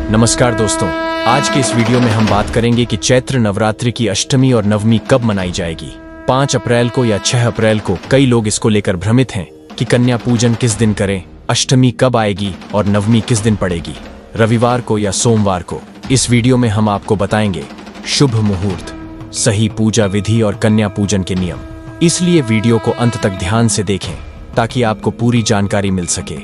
नमस्कार दोस्तों, आज के इस वीडियो में हम बात करेंगे कि चैत्र नवरात्रि की अष्टमी और नवमी कब मनाई जाएगी। 5 अप्रैल को या 6 अप्रैल को। कई लोग इसको लेकर भ्रमित हैं कि कन्या पूजन किस दिन करें, अष्टमी कब आएगी और नवमी किस दिन पड़ेगी, रविवार को या सोमवार को। इस वीडियो में हम आपको बताएंगे शुभ मुहूर्त, सही पूजा विधि और कन्या पूजन के नियम। इसलिए वीडियो को अंत तक ध्यान से देखें ताकि आपको पूरी जानकारी मिल सके।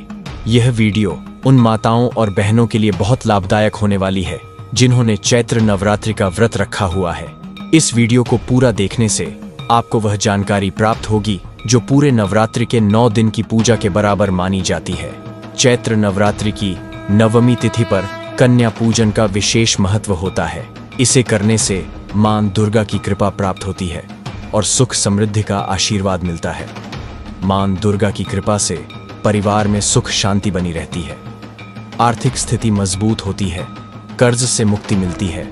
यह वीडियो उन माताओं और बहनों के लिए बहुत लाभदायक होने वाली है जिन्होंने चैत्र नवरात्रि का व्रत रखा हुआ है। इस वीडियो को पूरा देखने से आपको वह जानकारी प्राप्त होगी जो पूरे नवरात्रि के 9 दिन की पूजा के बराबर मानी जाती है। चैत्र नवरात्रि की नवमी तिथि पर कन्या पूजन का विशेष महत्व होता है। इसे करने से मां दुर्गा की कृपा प्राप्त होती है और सुख समृद्धि का आशीर्वाद मिलता है। मां दुर्गा की कृपा से परिवार में सुख शांति बनी रहती है, आर्थिक स्थिति मजबूत होती है, कर्ज से मुक्ति मिलती है,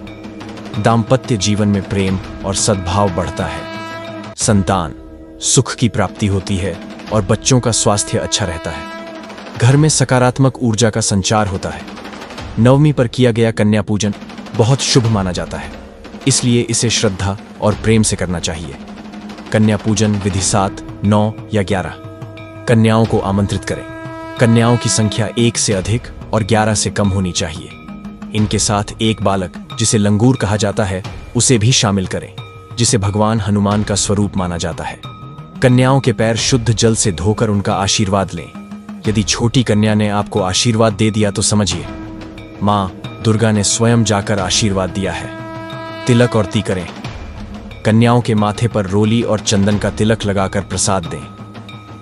दाम्पत्य जीवन में प्रेम और सद्भाव बढ़ता है, संतान सुख की प्राप्ति होती है और बच्चों का स्वास्थ्य अच्छा रहता है। घर में सकारात्मक ऊर्जा का संचार होता है। नवमी पर किया गया कन्या पूजन बहुत शुभ माना जाता है, इसलिए इसे श्रद्धा और प्रेम से करना चाहिए। कन्या पूजन विधि 7, 9 या 11। कन्याओं को आमंत्रित करें। कन्याओं की संख्या 1 से अधिक और 11 से कम होनी चाहिए। इनके साथ एक बालक जिसे लंगूर कहा जाता है उसे भी शामिल करें, जिसे भगवान हनुमान का स्वरूप माना जाता है। कन्याओं के पैर शुद्ध जल से धोकर उनका आशीर्वाद लें। यदि छोटी कन्या ने आपको आशीर्वाद दे दिया तो समझिए मां दुर्गा ने स्वयं जाकर आशीर्वाद दिया है। तिलक और ती करें। कन्याओं के माथे पर रोली और चंदन का तिलक लगाकर प्रसाद दें।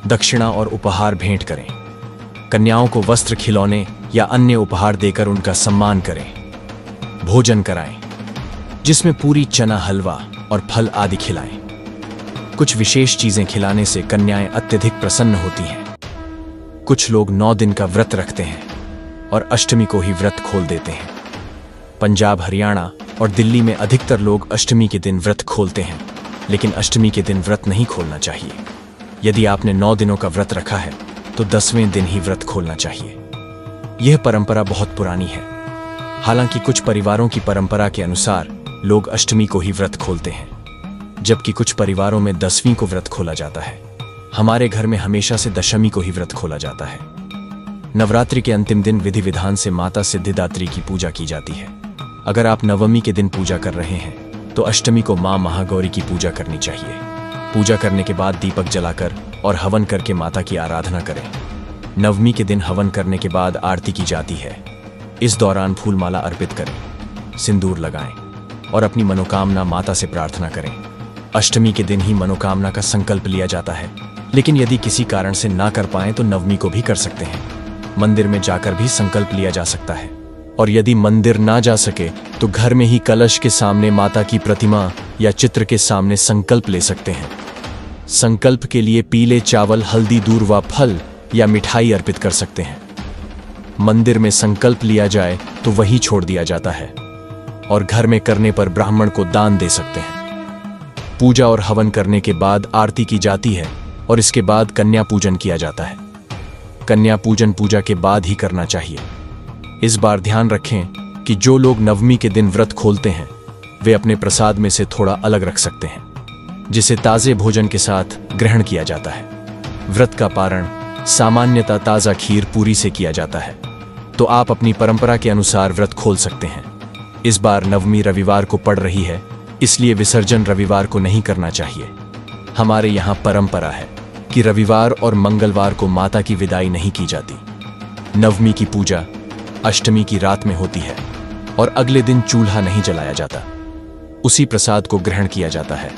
दक्षिणा और उपहार भेंट करें। कन्याओं को वस्त्र, खिलौने या अन्य उपहार देकर उनका सम्मान करें। भोजन कराएं, जिसमें पूरी, चना, हलवा और फल आदि खिलाएं। कुछ विशेष चीजें खिलाने से कन्याएं अत्यधिक प्रसन्न होती हैं। कुछ लोग 9 दिन का व्रत रखते हैं और अष्टमी को ही व्रत खोल देते हैं। पंजाब, हरियाणा और दिल्ली में अधिकतर लोग अष्टमी के दिन व्रत खोलते हैं, लेकिन अष्टमी के दिन व्रत नहीं खोलना चाहिए। यदि आपने 9 दिनों का व्रत रखा है तो 10वें दिन ही व्रत खोलना चाहिए। यह परंपरा बहुत पुरानी है। हालांकि कुछ परिवारों की परंपरा के अनुसार लोग अष्टमी को ही व्रत खोलते हैं, जबकि कुछ परिवारों में 10वीं को व्रत खोला जाता है। हमारे घर में हमेशा से दशमी को ही व्रत खोला जाता है। नवरात्रि के अंतिम दिन विधि विधान से माता सिद्धिदात्री की पूजा की जाती है। अगर आप नवमी के दिन पूजा कर रहे हैं तो अष्टमी को मां महागौरी की पूजा करनी चाहिए। पूजा करने के बाद दीपक जलाकर और हवन करके माता की आराधना करें। नवमी के दिन हवन करने के बाद आरती की जाती है। इस दौरान फूलमाला अर्पित करें, सिंदूर लगाएं और अपनी मनोकामना माता से प्रार्थना करें। अष्टमी के दिन ही मनोकामना का संकल्प लिया जाता है, लेकिन यदि किसी कारण से ना कर पाएं तो नवमी को भी कर सकते हैं। मंदिर में जाकर भी संकल्प लिया जा सकता है, और यदि मंदिर ना जा सके तो घर में ही कलश के सामने माता की प्रतिमा या चित्र के सामने संकल्प ले सकते हैं। संकल्प के लिए पीले चावल, हल्दी, दूर व फल या मिठाई अर्पित कर सकते हैं। मंदिर में संकल्प लिया जाए तो वही छोड़ दिया जाता है, और घर में करने पर ब्राह्मण को दान दे सकते हैं। पूजा और हवन करने के बाद आरती की जाती है और इसके बाद कन्या पूजन किया जाता है। कन्या पूजन पूजा के बाद ही करना चाहिए। इस बार ध्यान रखें कि जो लोग नवमी के दिन व्रत खोलते हैं वे अपने प्रसाद में से थोड़ा अलग रख सकते हैं, जिसे ताजे भोजन के साथ ग्रहण किया जाता है। व्रत का पारण सामान्यतः ताजा खीर पूरी से किया जाता है, तो आप अपनी परंपरा के अनुसार व्रत खोल सकते हैं। इस बार नवमी रविवार को पड़ रही है, इसलिए विसर्जन रविवार को नहीं करना चाहिए। हमारे यहाँ परंपरा है कि रविवार और मंगलवार को माता की विदाई नहीं की जाती। नवमी की पूजा अष्टमी की रात में होती है और अगले दिन चूल्हा नहीं जलाया जाता। उसी प्रसाद को ग्रहण किया जाता है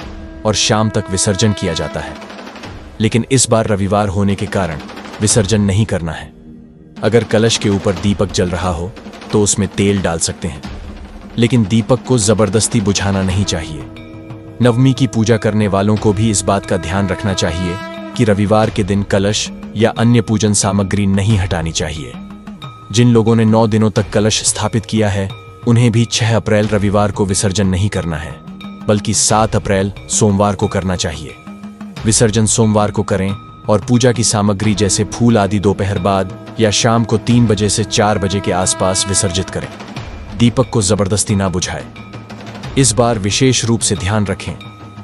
और शाम तक विसर्जन किया जाता है। लेकिन इस बार रविवार होने के कारण विसर्जन नहीं करना है। अगर कलश के ऊपर दीपक जल रहा हो तो उसमें तेल डाल सकते हैं, लेकिन दीपक को जबरदस्ती बुझाना नहीं चाहिए। नवमी की पूजा करने वालों को भी इस बात का ध्यान रखना चाहिए कि रविवार के दिन कलश या अन्य पूजन सामग्री नहीं हटानी चाहिए। जिन लोगों ने 9 दिनों तक कलश स्थापित किया है उन्हें भी 6 अप्रैल रविवार को विसर्जन नहीं करना है, बल्कि 7 अप्रैल सोमवार को करना चाहिए। विसर्जन सोमवार को करें और पूजा की सामग्री जैसे फूल आदि दोपहर बाद या शाम को 3 बजे से 4 बजे के आसपास विसर्जित करें। दीपक को जबरदस्ती ना बुझाए। इस बार विशेष रूप से ध्यान रखें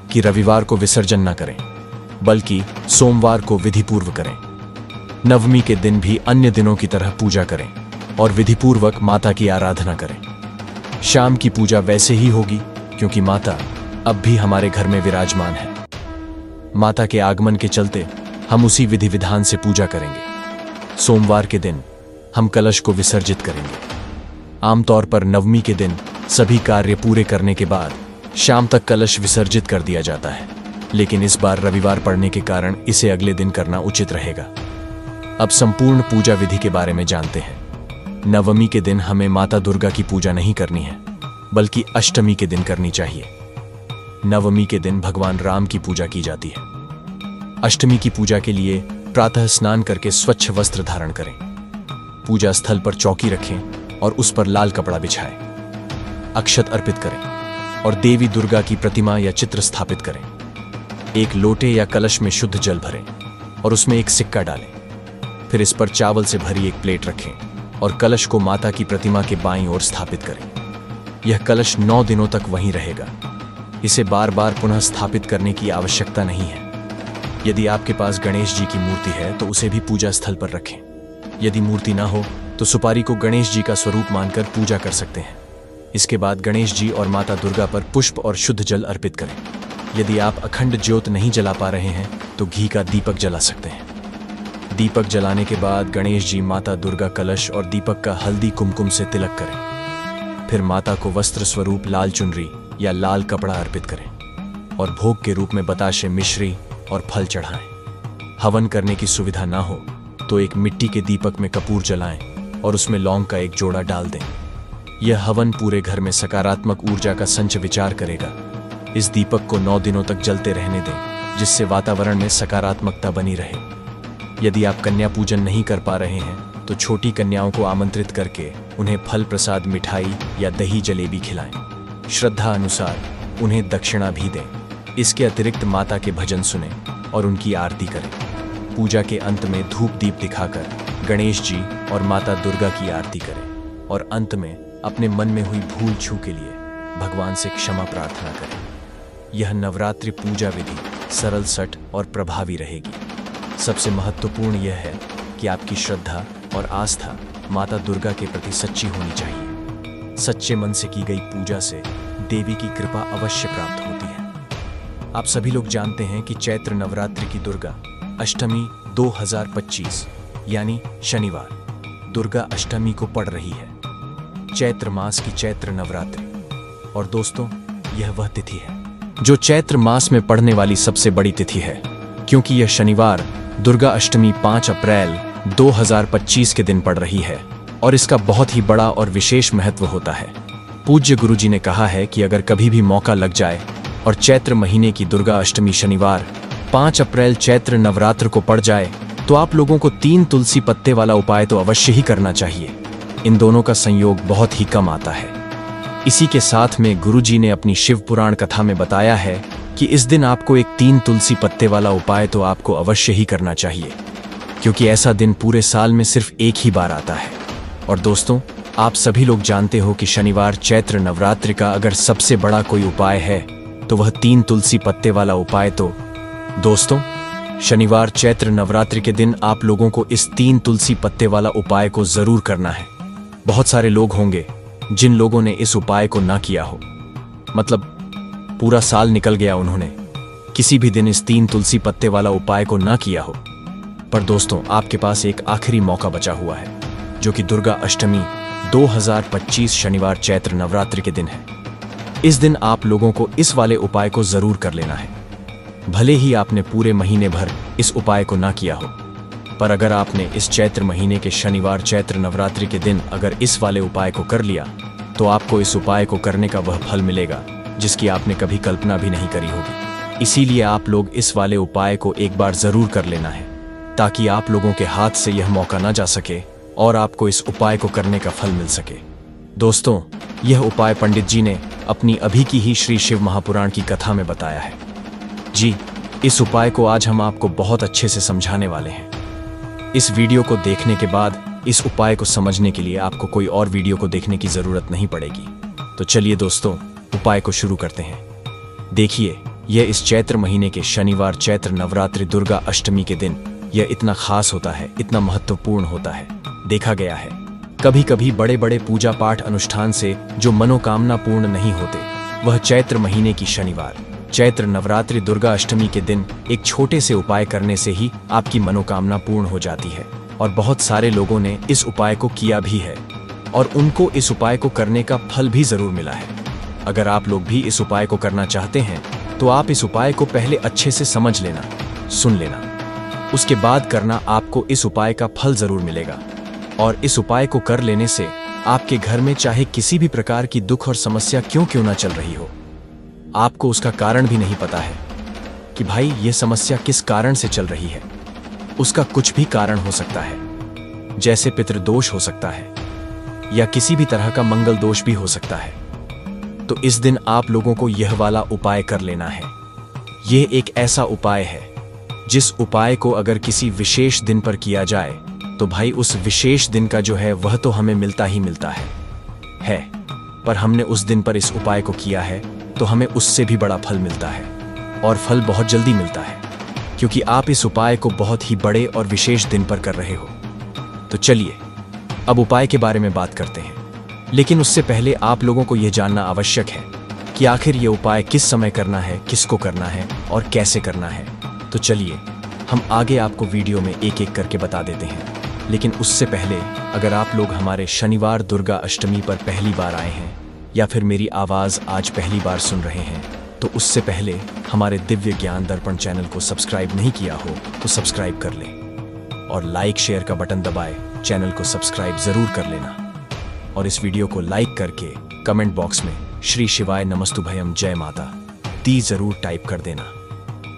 कि रविवार को विसर्जन न करें, बल्कि सोमवार को विधिपूर्व करें। नवमी के दिन भी अन्य दिनों की तरह पूजा करें और विधिपूर्वक माता की आराधना करें। शाम की पूजा वैसे ही होगी क्योंकि माता अब भी हमारे घर में विराजमान है। माता के आगमन के चलते हम उसी विधि विधान से पूजा करेंगे। सोमवार के दिन हम कलश को विसर्जित करेंगे। आमतौर पर नवमी के दिन सभी कार्य पूरे करने के बाद शाम तक कलश विसर्जित कर दिया जाता है, लेकिन इस बार रविवार पड़ने के कारण इसे अगले दिन करना उचित रहेगा। अब संपूर्ण पूजा विधि के बारे में जानते हैं। नवमी के दिन हमें माता दुर्गा की पूजा नहीं करनी है, बल्कि अष्टमी के दिन करनी चाहिए। नवमी के दिन भगवान राम की पूजा की जाती है। अष्टमी की पूजा के लिए प्रातः स्नान करके स्वच्छ वस्त्र धारण करें। पूजा स्थल पर चौकी रखें और उस पर लाल कपड़ा बिछाएं। अक्षत अर्पित करें और देवी दुर्गा की प्रतिमा या चित्र स्थापित करें। एक लोटे या कलश में शुद्ध जल भरें और उसमें एक सिक्का डालें। फिर इस पर चावल से भरी एक प्लेट रखें और कलश को माता की प्रतिमा के बाईं ओर स्थापित करें। यह कलश 9 दिनों तक वहीं रहेगा। इसे बार बार पुनः स्थापित करने की आवश्यकता नहीं है। यदि आपके पास गणेश जी की मूर्ति है तो उसे भी पूजा स्थल पर रखें। यदि मूर्ति ना हो तो सुपारी को गणेश जी का स्वरूप मानकर पूजा कर सकते हैं। इसके बाद गणेश जी और माता दुर्गा पर पुष्प और शुद्ध जल अर्पित करें। यदि आप अखंड ज्योत नहीं जला पा रहे हैं तो घी का दीपक जला सकते हैं। दीपक जलाने के बाद गणेश जी, माता दुर्गा, कलश और दीपक का हल्दी कुमकुम से तिलक करें। फिर माता को वस्त्र स्वरूप लाल चुनरी या लाल कपड़ा अर्पित करें और भोग के रूप में बताशे, मिश्री और फल चढ़ाएं। हवन करने की सुविधा ना हो तो एक मिट्टी के दीपक में कपूर जलाएं और उसमें लौंग का एक जोड़ा डाल दें। यह हवन पूरे घर में सकारात्मक ऊर्जा का संच विचार करेगा। इस दीपक को 9 दिनों तक जलते रहने दें, जिससे वातावरण में सकारात्मकता बनी रहे। यदि आप कन्या पूजन नहीं कर पा रहे हैं तो छोटी कन्याओं को आमंत्रित करके उन्हें फल प्रसाद, मिठाई या दही जलेबी खिलाएं। श्रद्धा अनुसार उन्हें दक्षिणा भी दें। इसके अतिरिक्त माता के भजन सुनें और उनकी आरती करें। पूजा के अंत में धूप दीप दिखाकर गणेश जी और माता दुर्गा की आरती करें और अंत में अपने मन में हुई भूल चूक के लिए भगवान से क्षमा प्रार्थना करें। यह नवरात्रि पूजा विधि सरल, सट और प्रभावी रहेगी। सबसे महत्वपूर्ण यह है कि आपकी श्रद्धा और आस्था माता दुर्गा के प्रति सच्ची होनी चाहिए। सच्चे मन से की गई पूजा से देवी की कृपा अवश्य प्राप्त होती है। आप सभी लोग जानते हैं कि चैत्र नवरात्रि की दुर्गा अष्टमी 2025 यानी शनिवार दुर्गा अष्टमी को पड़ रही है। चैत्र मास की चैत्र नवरात्रि। और दोस्तों, यह वह तिथि है जो चैत्र मास में पड़ने वाली सबसे बड़ी तिथि है, क्योंकि यह शनिवार दुर्गा अष्टमी 5 अप्रैल 2025 के दिन पड़ रही है और इसका बहुत ही बड़ा और विशेष महत्व होता है। पूज्य गुरुजी ने कहा है कि अगर कभी भी मौका लग जाए और चैत्र महीने की दुर्गा अष्टमी शनिवार 5 अप्रैल चैत्र नवरात्र को पड़ जाए तो आप लोगों को 3 तुलसी पत्ते वाला उपाय तो अवश्य ही करना चाहिए। इन दोनों का संयोग बहुत ही कम आता है। इसी के साथ में गुरुजी ने अपनी शिव पुराण कथा में बताया है कि इस दिन आपको एक 3 तुलसी पत्ते वाला उपाय तो आपको अवश्य ही करना चाहिए, क्योंकि ऐसा दिन पूरे साल में सिर्फ एक ही बार आता है। और दोस्तों, आप सभी लोग जानते हो कि शनिवार चैत्र नवरात्रि का अगर सबसे बड़ा कोई उपाय है तो वह 3 तुलसी पत्ते वाला उपाय। तो दोस्तों, शनिवार चैत्र नवरात्रि के दिन आप लोगों को इस 3 तुलसी पत्ते वाला उपाय को जरूर करना है। बहुत सारे लोग होंगे जिन लोगों ने इस उपाय को ना किया हो, मतलब पूरा साल निकल गया, उन्होंने किसी भी दिन इस 3 तुलसी पत्ते वाला उपाय को ना किया हो। पर दोस्तों, आपके पास एक आखिरी मौका बचा हुआ है, जो कि दुर्गा अष्टमी 2025 शनिवार चैत्र नवरात्रि के दिन है। इस दिन आप लोगों को इस वाले उपाय को जरूर कर लेना है। भले ही आपने पूरे महीने भर इस उपाय को ना किया हो, पर अगर आपने इस चैत्र महीने के शनिवार चैत्र नवरात्रि के दिन अगर इस वाले उपाय को कर लिया तो आपको इस उपाय को करने का वह फल मिलेगा जिसकी आपने कभी कल्पना भी नहीं करी होगी। इसीलिए आप लोग इस वाले उपाय को एक बार जरूर कर लेना है, ताकि आप लोगों के हाथ से यह मौका ना जा सके और आपको इस उपाय को करने का फल मिल सके। दोस्तों, यह उपाय पंडित जी ने अपनी अभी की ही श्री शिव महापुराण की कथा में बताया है। जी, इस उपाय को आज हम आपको बहुत अच्छे से समझाने वाले हैं। इस वीडियो को देखने के बाद इस उपाय को समझने के लिए आपको कोई और वीडियो को देखने की जरूरत नहीं पड़ेगी। तो चलिए दोस्तों, उपाय को शुरू करते हैं। देखिए, यह इस चैत्र महीने के शनिवार चैत्र नवरात्रि दुर्गा अष्टमी के दिन यह इतना खास होता है, इतना महत्वपूर्ण होता है। देखा गया है कभी कभी बड़े बड़े पूजा पाठ अनुष्ठान से जो मनोकामना पूर्ण नहीं होते, वह चैत्र महीने की शनिवार चैत्र नवरात्रि दुर्गा अष्टमी के दिन एक छोटे से उपाय करने से ही आपकी मनोकामना पूर्ण हो जाती है। और बहुत सारे लोगों ने इस उपाय को किया भी है और उनको इस उपाय को करने का फल भी जरूर मिला है। अगर आप लोग भी इस उपाय को करना चाहते हैं तो आप इस उपाय को पहले अच्छे से समझ लेना, सुन लेना, उसके बाद करना। आपको इस उपाय का फल जरूर मिलेगा। और इस उपाय को कर लेने से आपके घर में चाहे किसी भी प्रकार की दुख और समस्या क्यों ना चल रही हो, आपको उसका कारण भी नहीं पता है कि भाई ये समस्या किस कारण से चल रही है। उसका कुछ भी कारण हो सकता है, जैसे पितृदोष हो सकता है या किसी भी तरह का मंगल दोष भी हो सकता है। तो इस दिन आप लोगों को यह वाला उपाय कर लेना है। यह एक ऐसा उपाय है जिस उपाय को अगर किसी विशेष दिन पर किया जाए तो भाई उस विशेष दिन का जो है वह तो हमें मिलता ही मिलता है। पर हमने उस दिन पर इस उपाय को किया है तो हमें उससे भी बड़ा फल मिलता है, और फल बहुत जल्दी मिलता है, क्योंकि आप इस उपाय को बहुत ही बड़े और विशेष दिन पर कर रहे हो। तो चलिए अब उपाय के बारे में बात करते हैं, लेकिन उससे पहले आप लोगों को यह जानना आवश्यक है कि आखिर यह उपाय किस समय करना है, किसको करना है और कैसे करना है। तो चलिए हम आगे आपको वीडियो में एक एक करके बता देते हैं। लेकिन उससे पहले अगर आप लोग हमारे शनिवार दुर्गा अष्टमी पर पहली बार आए हैं या फिर मेरी आवाज़ आज पहली बार सुन रहे हैं, तो उससे पहले हमारे दिव्य ज्ञान दर्पण चैनल को सब्सक्राइब नहीं किया हो तो सब्सक्राइब कर लें और लाइक शेयर का बटन दबाए चैनल को सब्सक्राइब जरूर कर लेना। और इस वीडियो को लाइक करके कमेंट बॉक्स में श्री शिवाय नमस्तुभयम जय माता दी जरूर टाइप कर देना।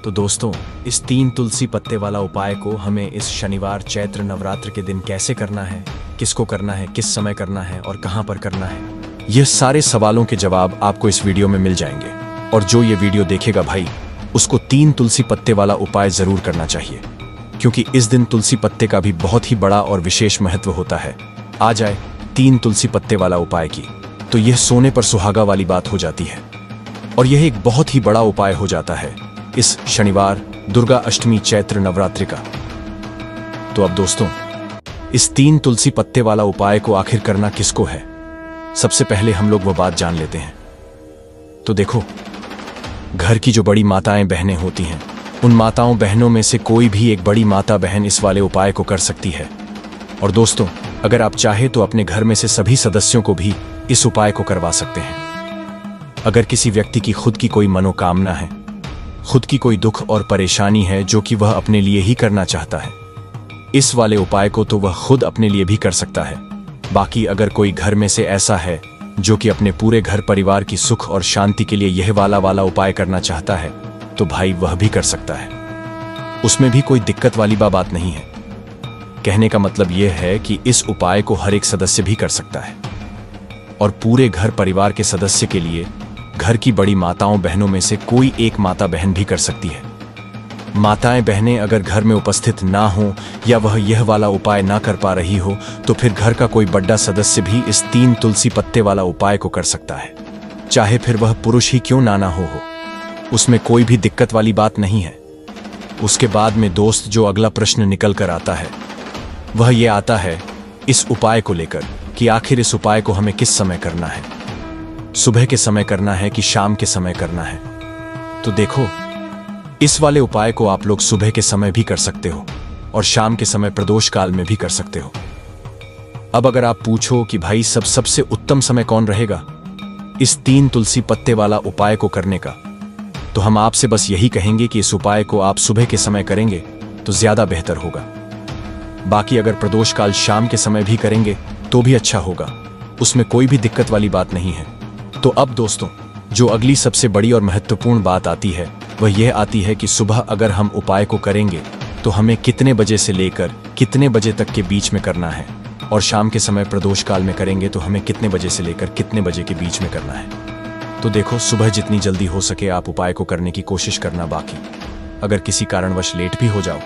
तो दोस्तों, इस 3 तुलसी पत्ते वाला उपाय को हमें इस शनिवार चैत्र नवरात्र के दिन कैसे करना है, किसको करना है, किस समय करना है और कहां पर करना है, यह सारे सवालों के जवाब आपको इस वीडियो में मिल जाएंगे। और जो ये वीडियो देखेगा भाई, उसको 3 तुलसी पत्ते वाला उपाय जरूर करना चाहिए, क्योंकि इस दिन तुलसी पत्ते का भी बहुत ही बड़ा और विशेष महत्व होता है। आ जाए 3 तुलसी पत्ते वाला उपाय की, तो यह सोने पर सुहागा वाली बात हो जाती है और यह एक बहुत ही बड़ा उपाय हो जाता है इस शनिवार दुर्गा अष्टमी चैत्र नवरात्रि का। तो अब दोस्तों, इस 3 तुलसी पत्ते वाला उपाय को आखिर करना किसको है, सबसे पहले हम लोग वो बात जान लेते हैं। तो देखो, घर की जो बड़ी माताएं बहनें होती हैं, उन माताओं बहनों में से कोई भी एक बड़ी माता बहन इस वाले उपाय को कर सकती है। और दोस्तों, अगर आप चाहे तो अपने घर में से सभी सदस्यों को भी इस उपाय को करवा सकते हैं। अगर किसी व्यक्ति की खुद की कोई मनोकामना है, खुद की कोई दुख और परेशानी है जो कि वह अपने लिए ही करना चाहता है, इस वाले उपाय को तो वह खुद अपने लिए भी कर सकता है। बाकी अगर कोई घर में से ऐसा है जो कि अपने पूरे घर परिवार की सुख और शांति के लिए यह वाला उपाय करना चाहता है, तो भाई वह भी कर सकता है। उसमें भी कोई दिक्कत वाली बात नहीं है। कहने का मतलब यह है कि इस उपाय को हर एक सदस्य भी कर सकता है और पूरे घर परिवार के सदस्य के लिए घर की बड़ी माताओं बहनों में से कोई एक माता बहन भी कर सकती है। माताएं बहनें अगर घर में उपस्थित ना हो या वह यह वाला उपाय ना कर पा रही हो, तो फिर घर का कोई बड़ा सदस्य भी इस 3 तुलसी पत्ते वाला उपाय को कर सकता है, चाहे फिर वह पुरुष ही क्यों ना हो। उसमें कोई भी दिक्कत वाली बात नहीं है। उसके बाद में दोस्त जो अगला प्रश्न निकल कर आता है, वह यह आता है इस उपाय को लेकर कि आखिर इस उपाय को हमें किस समय करना है, सुबह के समय करना है कि शाम के समय करना है। तो देखो, इस वाले उपाय को आप लोग सुबह के समय भी कर सकते हो और शाम के समय प्रदोष काल में भी कर सकते हो। अब अगर आप पूछो कि भाई सबसे उत्तम समय कौन रहेगा इस 3 तुलसी पत्ते वाला उपाय को करने का, तो हम आपसे बस यही कहेंगे कि इस उपाय को आप सुबह के समय करेंगे तो ज्यादा बेहतर होगा। बाकी अगर प्रदोष काल शाम के समय भी करेंगे तो भी अच्छा होगा, उसमें कोई भी दिक्कत वाली बात नहीं है। तो अब दोस्तों, जो अगली सबसे बड़ी और महत्वपूर्ण बात आती है वह यह आती है कि सुबह अगर हम उपाय को करेंगे तो हमें कितने बजे से लेकर कितने बजे तक के बीच में करना है, और शाम के समय प्रदोष काल में करेंगे तो हमें कितने बजे से लेकर कितने बजे के बीच में करना है। तो देखो, सुबह जितनी जल्दी हो सके आप उपाय को करने की कोशिश करना। बाकी अगर किसी कारणवश लेट भी हो जाओ,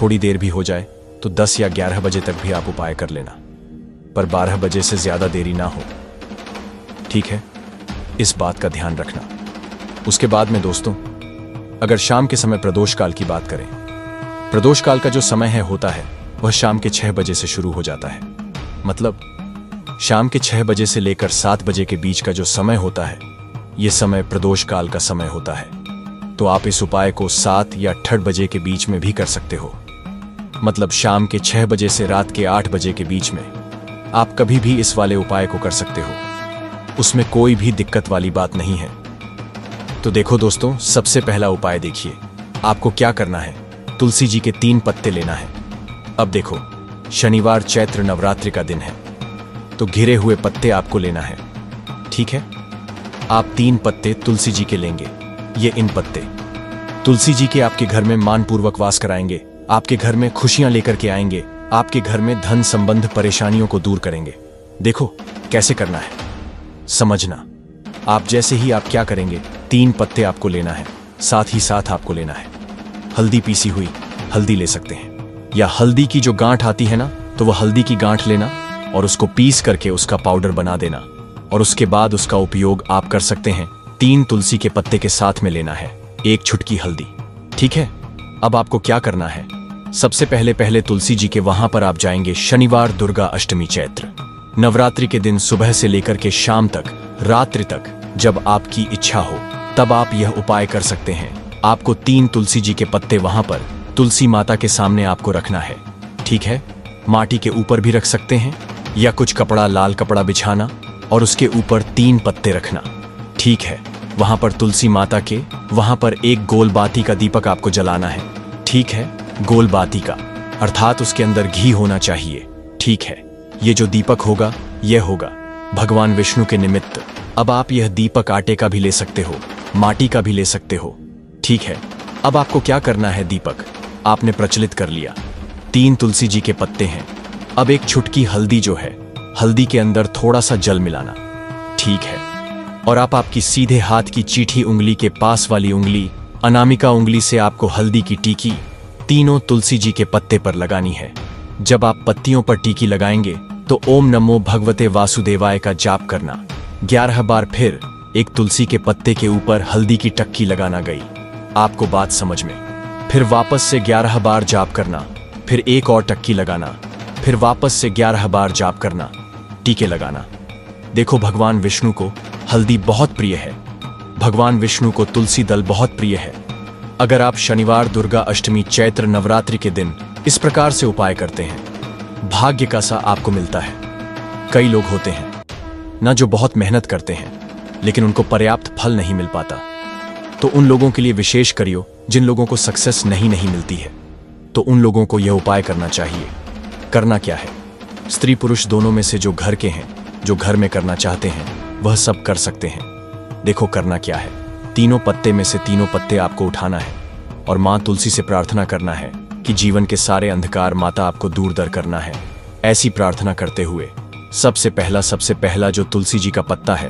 थोड़ी देर भी हो जाए, तो 10 या 11 बजे तक भी आप उपाय कर लेना, पर 12 बजे से ज्यादा देरी ना हो, ठीक है? इस बात का ध्यान रखना। उसके बाद में दोस्तों, अगर शाम के समय प्रदोष काल की बात करें, प्रदोष काल का जो समय होता है वह शाम के 6 बजे से शुरू हो जाता है। मतलब शाम के 6 बजे से लेकर 7 बजे के बीच का जो समय होता है, यह समय प्रदोष काल का समय होता है। तो आप इस उपाय को 7 या 8 बजे के बीच में भी कर सकते हो। मतलब शाम के 6 बजे से रात के 8 बजे के बीच में आप कभी भी इस वाले उपाय को कर सकते हो। उसमें कोई भी दिक्कत वाली बात नहीं है। तो देखो दोस्तों, सबसे पहला उपाय देखिए, आपको क्या करना है। तुलसी जी के 3 पत्ते लेना है। अब देखो, शनिवार चैत्र नवरात्रि का दिन है, तो घिरे हुए पत्ते आपको लेना है, ठीक है? आप 3 पत्ते तुलसी जी के लेंगे। ये इन पत्ते तुलसी जी के आपके घर में मानपूर्वक वास कराएंगे, आपके घर में खुशियां लेकर के आएंगे, आपके घर में धन संबंध परेशानियों को दूर करेंगे। देखो कैसे करना है, समझना। आप जैसे ही आप क्या करेंगे, 3 पत्ते आपको लेना है, साथ ही साथ आपको लेना है हल्दी, पीसी हुई हल्दी ले सकते हैं, या हल्दी की जो गांठ आती है ना, तो वह हल्दी की गांठ लेना और उसको पीस करके उसका पाउडर बना देना, और उसके बाद उसका उपयोग आप कर सकते हैं 3 तुलसी के पत्ते के साथ में लेना है 1 चुटकी हल्दी, ठीक है? अब आपको क्या करना है, सबसे पहले तुलसी जी के वहां पर आप जाएंगे। शनिवार दुर्गा अष्टमी चैत्र नवरात्रि के दिन सुबह से लेकर के शाम तक, रात्रि तक, जब आपकी इच्छा हो तब आप यह उपाय कर सकते हैं। आपको 3 तुलसी जी के पत्ते वहां पर तुलसी माता के सामने आपको रखना है, ठीक है? माटी के ऊपर भी रख सकते हैं, या कुछ कपड़ा, लाल कपड़ा बिछाना और उसके ऊपर 3 पत्ते रखना, ठीक है? वहां पर तुलसी माता के वहां पर एक गोल बाती का दीपक आपको जलाना है, ठीक है? गोल बाती का अर्थात उसके अंदर घी होना चाहिए, ठीक है? ये जो दीपक होगा, यह होगा भगवान विष्णु के निमित्त। अब आप यह दीपक आटे का भी ले सकते हो, माटी का भी ले सकते हो, ठीक है? अब आपको क्या करना है, दीपक आपने प्रचलित कर लिया, 3 तुलसी जी के पत्ते हैं। अब 1 चुटकी हल्दी जो है, हल्दी के अंदर थोड़ा सा जल मिलाना, ठीक है? और आप आपकी सीधे हाथ की चीठी उंगली के पास वाली उंगली, अनामिका उंगली से आपको हल्दी की टीकी तीनों तुलसी जी के पत्ते पर लगानी है। जब आप पत्तियों पर टीकी लगाएंगे तो ओम नमो भगवते वासुदेवाय का जाप करना 11 बार, फिर 1 तुलसी के पत्ते के ऊपर हल्दी की टक्की लगाना गई। आपको बात समझ में? फिर वापस से 11 बार जाप करना, फिर 1 और टक्की लगाना, फिर वापस से 11 बार जाप करना, टीके लगाना। देखो, भगवान विष्णु को हल्दी बहुत प्रिय है, भगवान विष्णु को तुलसी दल बहुत प्रिय है। अगर आप शनिवार दुर्गा अष्टमी चैत्र नवरात्रि के दिन इस प्रकार से उपाय करते हैं, भाग्य का सा आपको मिलता है। कई लोग होते हैं ना जो बहुत मेहनत करते हैं, लेकिन उनको पर्याप्त फल नहीं मिल पाता। तो उन लोगों के लिए विशेष करियो, जिन लोगों को सक्सेस नहीं मिलती है, तो उन लोगों को यह उपाय करना चाहिए। करना क्या है, स्त्री पुरुष दोनों में से जो घर के हैं, जो घर में करना चाहते हैं, वह सब कर सकते हैं। देखो करना क्या है, तीनों पत्ते में से तीनों पत्ते आपको उठाना है और मां तुलसी से प्रार्थना करना है कि जीवन के सारे अंधकार माता आपको दूर दर करना है। ऐसी प्रार्थना करते हुए सबसे पहला जो तुलसी जी का पत्ता है,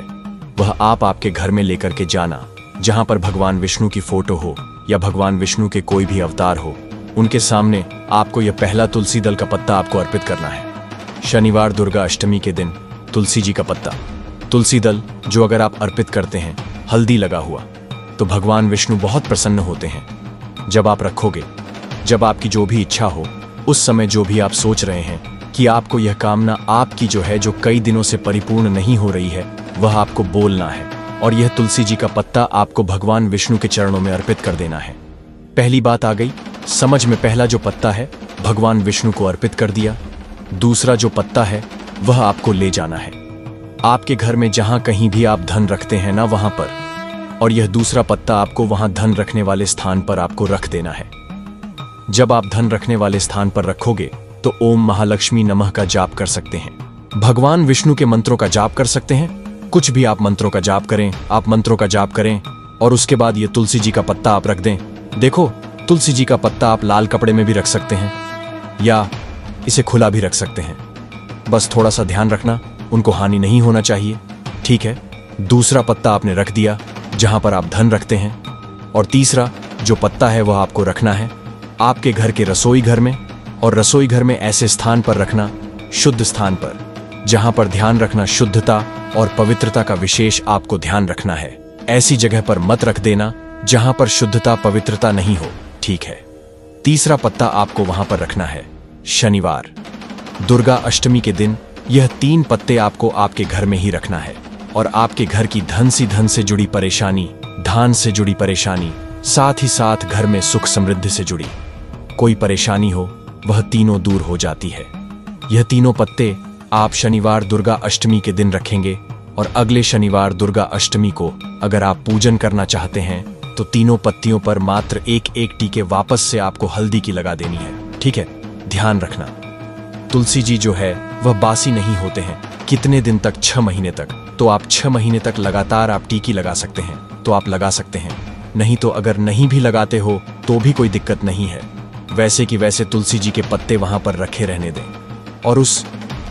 वह आप आपके घर में लेकर के जाना, जहां पर भगवान विष्णु की फोटो हो या भगवान विष्णु के कोई भी अवतार हो, उनके सामने आपको यह पहला तुलसी दल का पत्ता आपको अर्पित करना है। शनिवार दुर्गा अष्टमी के दिन तुलसी जी का पत्ता, तुलसी दल जो अगर आप अर्पित करते हैं हल्दी लगा हुआ, तो भगवान विष्णु बहुत प्रसन्न होते हैं। जब आप रखोगे, जब आपकी जो भी इच्छा हो, उस समय जो भी आप सोच रहे हैं कि आपको यह कामना आपकी जो है, जो कई दिनों से परिपूर्ण नहीं हो रही है, वह आपको बोलना है और यह तुलसी जी का पत्ता आपको भगवान विष्णु के चरणों में अर्पित कर देना है। पहली बात आ गई समझ में, पहला जो पत्ता है भगवान विष्णु को अर्पित कर दिया। दूसरा जो पत्ता है वह आपको ले जाना है आपके घर में जहां कहीं भी आप धन रखते हैं ना, वहां पर, और यह दूसरा पत्ता आपको वहां धन रखने वाले स्थान पर आपको रख देना है। जब आप धन रखने वाले स्थान पर रखोगे तो ओम महालक्ष्मी नमः का जाप कर सकते हैं, भगवान विष्णु के मंत्रों का जाप कर सकते हैं। कुछ भी आप मंत्रों का जाप करें, आप मंत्रों का जाप करें और उसके बाद ये तुलसी जी का पत्ता आप रख दें। देखो, तुलसी जी का पत्ता आप लाल कपड़े में भी रख सकते हैं या इसे खुला भी रख सकते हैं। बस थोड़ा सा ध्यान रखना, उनको हानि नहीं होना चाहिए, ठीक है? दूसरा पत्ता आपने रख दिया जहां पर आप धन रखते हैं, और तीसरा जो पत्ता है वह आपको रखना है आपके घर के रसोई घर में, और रसोई घर में ऐसे स्थान पर रखना, शुद्ध स्थान पर, जहां पर ध्यान रखना शुद्धता और पवित्रता का विशेष आपको ध्यान रखना है। ऐसी जगह पर मत रख देना जहां पर शुद्धता पवित्रता नहीं हो, ठीक है। तीसरा पत्ता आपको वहां पर रखना है शनिवार, दुर्गा अष्टमी के दिन। यह 3 पत्ते आपको आपके घर में ही रखना है और आपके घर की धन से जुड़ी परेशानी, धान से जुड़ी परेशानी, साथ ही साथ घर में सुख समृद्धि से जुड़ी कोई परेशानी हो, वह तीनों दूर हो जाती है। यह तीनों पत्ते आप शनिवार दुर्गा अष्टमी के दिन रखेंगे और अगले शनिवार दुर्गा अष्टमी को अगर आप पूजन करना चाहते हैं तो तीनों पत्तियों पर मात्र एक एक टीके वापस से आपको हल्दी की लगा देनी है, ठीक है। ध्यान रखना, तुलसी जी जो है वह बासी नहीं होते हैं। कितने दिन तक? 6 महीने तक। तो आप 6 महीने तक लगातार आप टीकी लगा सकते हैं तो आप लगा सकते हैं, नहीं तो अगर नहीं भी लगाते हो तो भी कोई दिक्कत नहीं है। वैसे कि वैसे तुलसी जी के पत्ते वहां पर रखे रहने दें और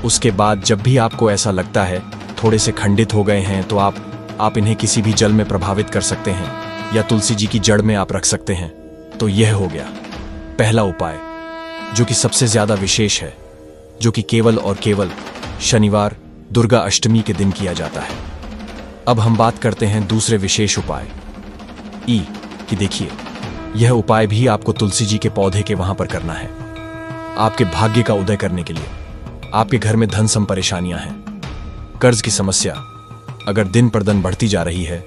उसके बाद जब भी आपको ऐसा लगता है थोड़े से खंडित हो गए हैं तो आप इन्हें किसी भी जल में प्रभावित कर सकते हैं या तुलसी जी की जड़ में आप रख सकते हैं। तो यह हो गया पहला उपाय जो कि सबसे ज्यादा विशेष है, जो कि केवल और केवल शनिवार दुर्गा अष्टमी के दिन किया जाता है। अब हम बात करते हैं दूसरे विशेष उपाय कि देखिए, यह उपाय भी आपको तुलसी जी के पौधे के वहां पर करना है आपके भाग्य का उदय करने के लिए। आपके घर में धन सम परेशानियां हैं, कर्ज की समस्या अगर दिन पर दिन बढ़ती जा रही है,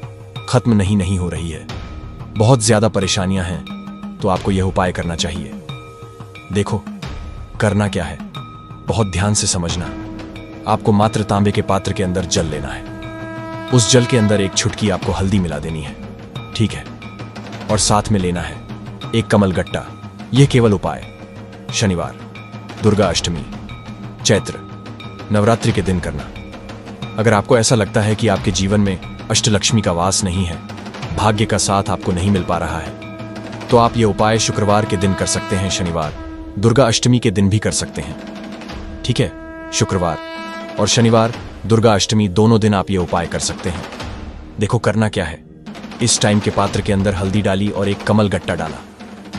खत्म नहीं हो रही है, बहुत ज्यादा परेशानियां हैं, तो आपको यह उपाय करना चाहिए। देखो करना क्या है, बहुत ध्यान से समझना। आपको मात्र तांबे के पात्र के अंदर जल लेना है। उस जल के अंदर एक चुटकी आपको हल्दी मिला देनी है, ठीक है, और साथ में लेना है एक कमल गट्टा। यह केवल उपाय शनिवार दुर्गा अष्टमी चैत्र नवरात्रि के दिन करना। अगर आपको ऐसा लगता है कि आपके जीवन में अष्टलक्ष्मी का वास नहीं है, भाग्य का साथ आपको नहीं मिल पा रहा है, तो आप यह उपाय शुक्रवार के दिन कर सकते हैं, शनिवार दुर्गा अष्टमी के दिन भी कर सकते हैं, ठीक है। शुक्रवार और शनिवार दुर्गा अष्टमी दोनों दिन आप ये उपाय कर सकते हैं। देखो करना क्या है, इस टाइम के पात्र के अंदर हल्दी डाली और एक कमल गट्टा डाला।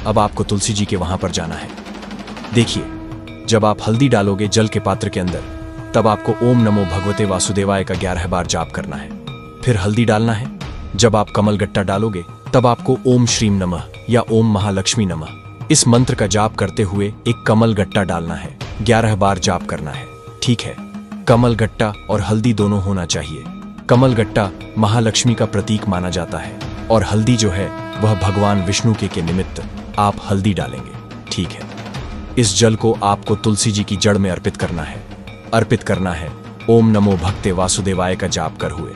अब आपको तुलसी जी के वहां पर जाना है। देखिए, जब आप हल्दी डालोगे जल के पात्र के अंदर, तब आपको ओम नमो भगवते वासुदेवाय का 11 बार जाप करना है, फिर हल्दी डालना है। जब आप कमल गट्टा डालोगे तब आपको ओम श्रीम नमः या ओम महालक्ष्मी नमः इस मंत्र का जाप करते हुए एक कमल गट्टा डालना है, 11 बार जाप करना है, ठीक है। कमल गट्टा और हल्दी दोनों होना चाहिए। कमल गट्टा महालक्ष्मी का प्रतीक माना जाता है और हल्दी जो है वह भगवान विष्णु के निमित्त आप हल्दी डालेंगे, ठीक है। इस जल को आपको तुलसी जी की जड़ में अर्पित करना है ओम नमो भगते वासुदेवाय का जाप कर हुए।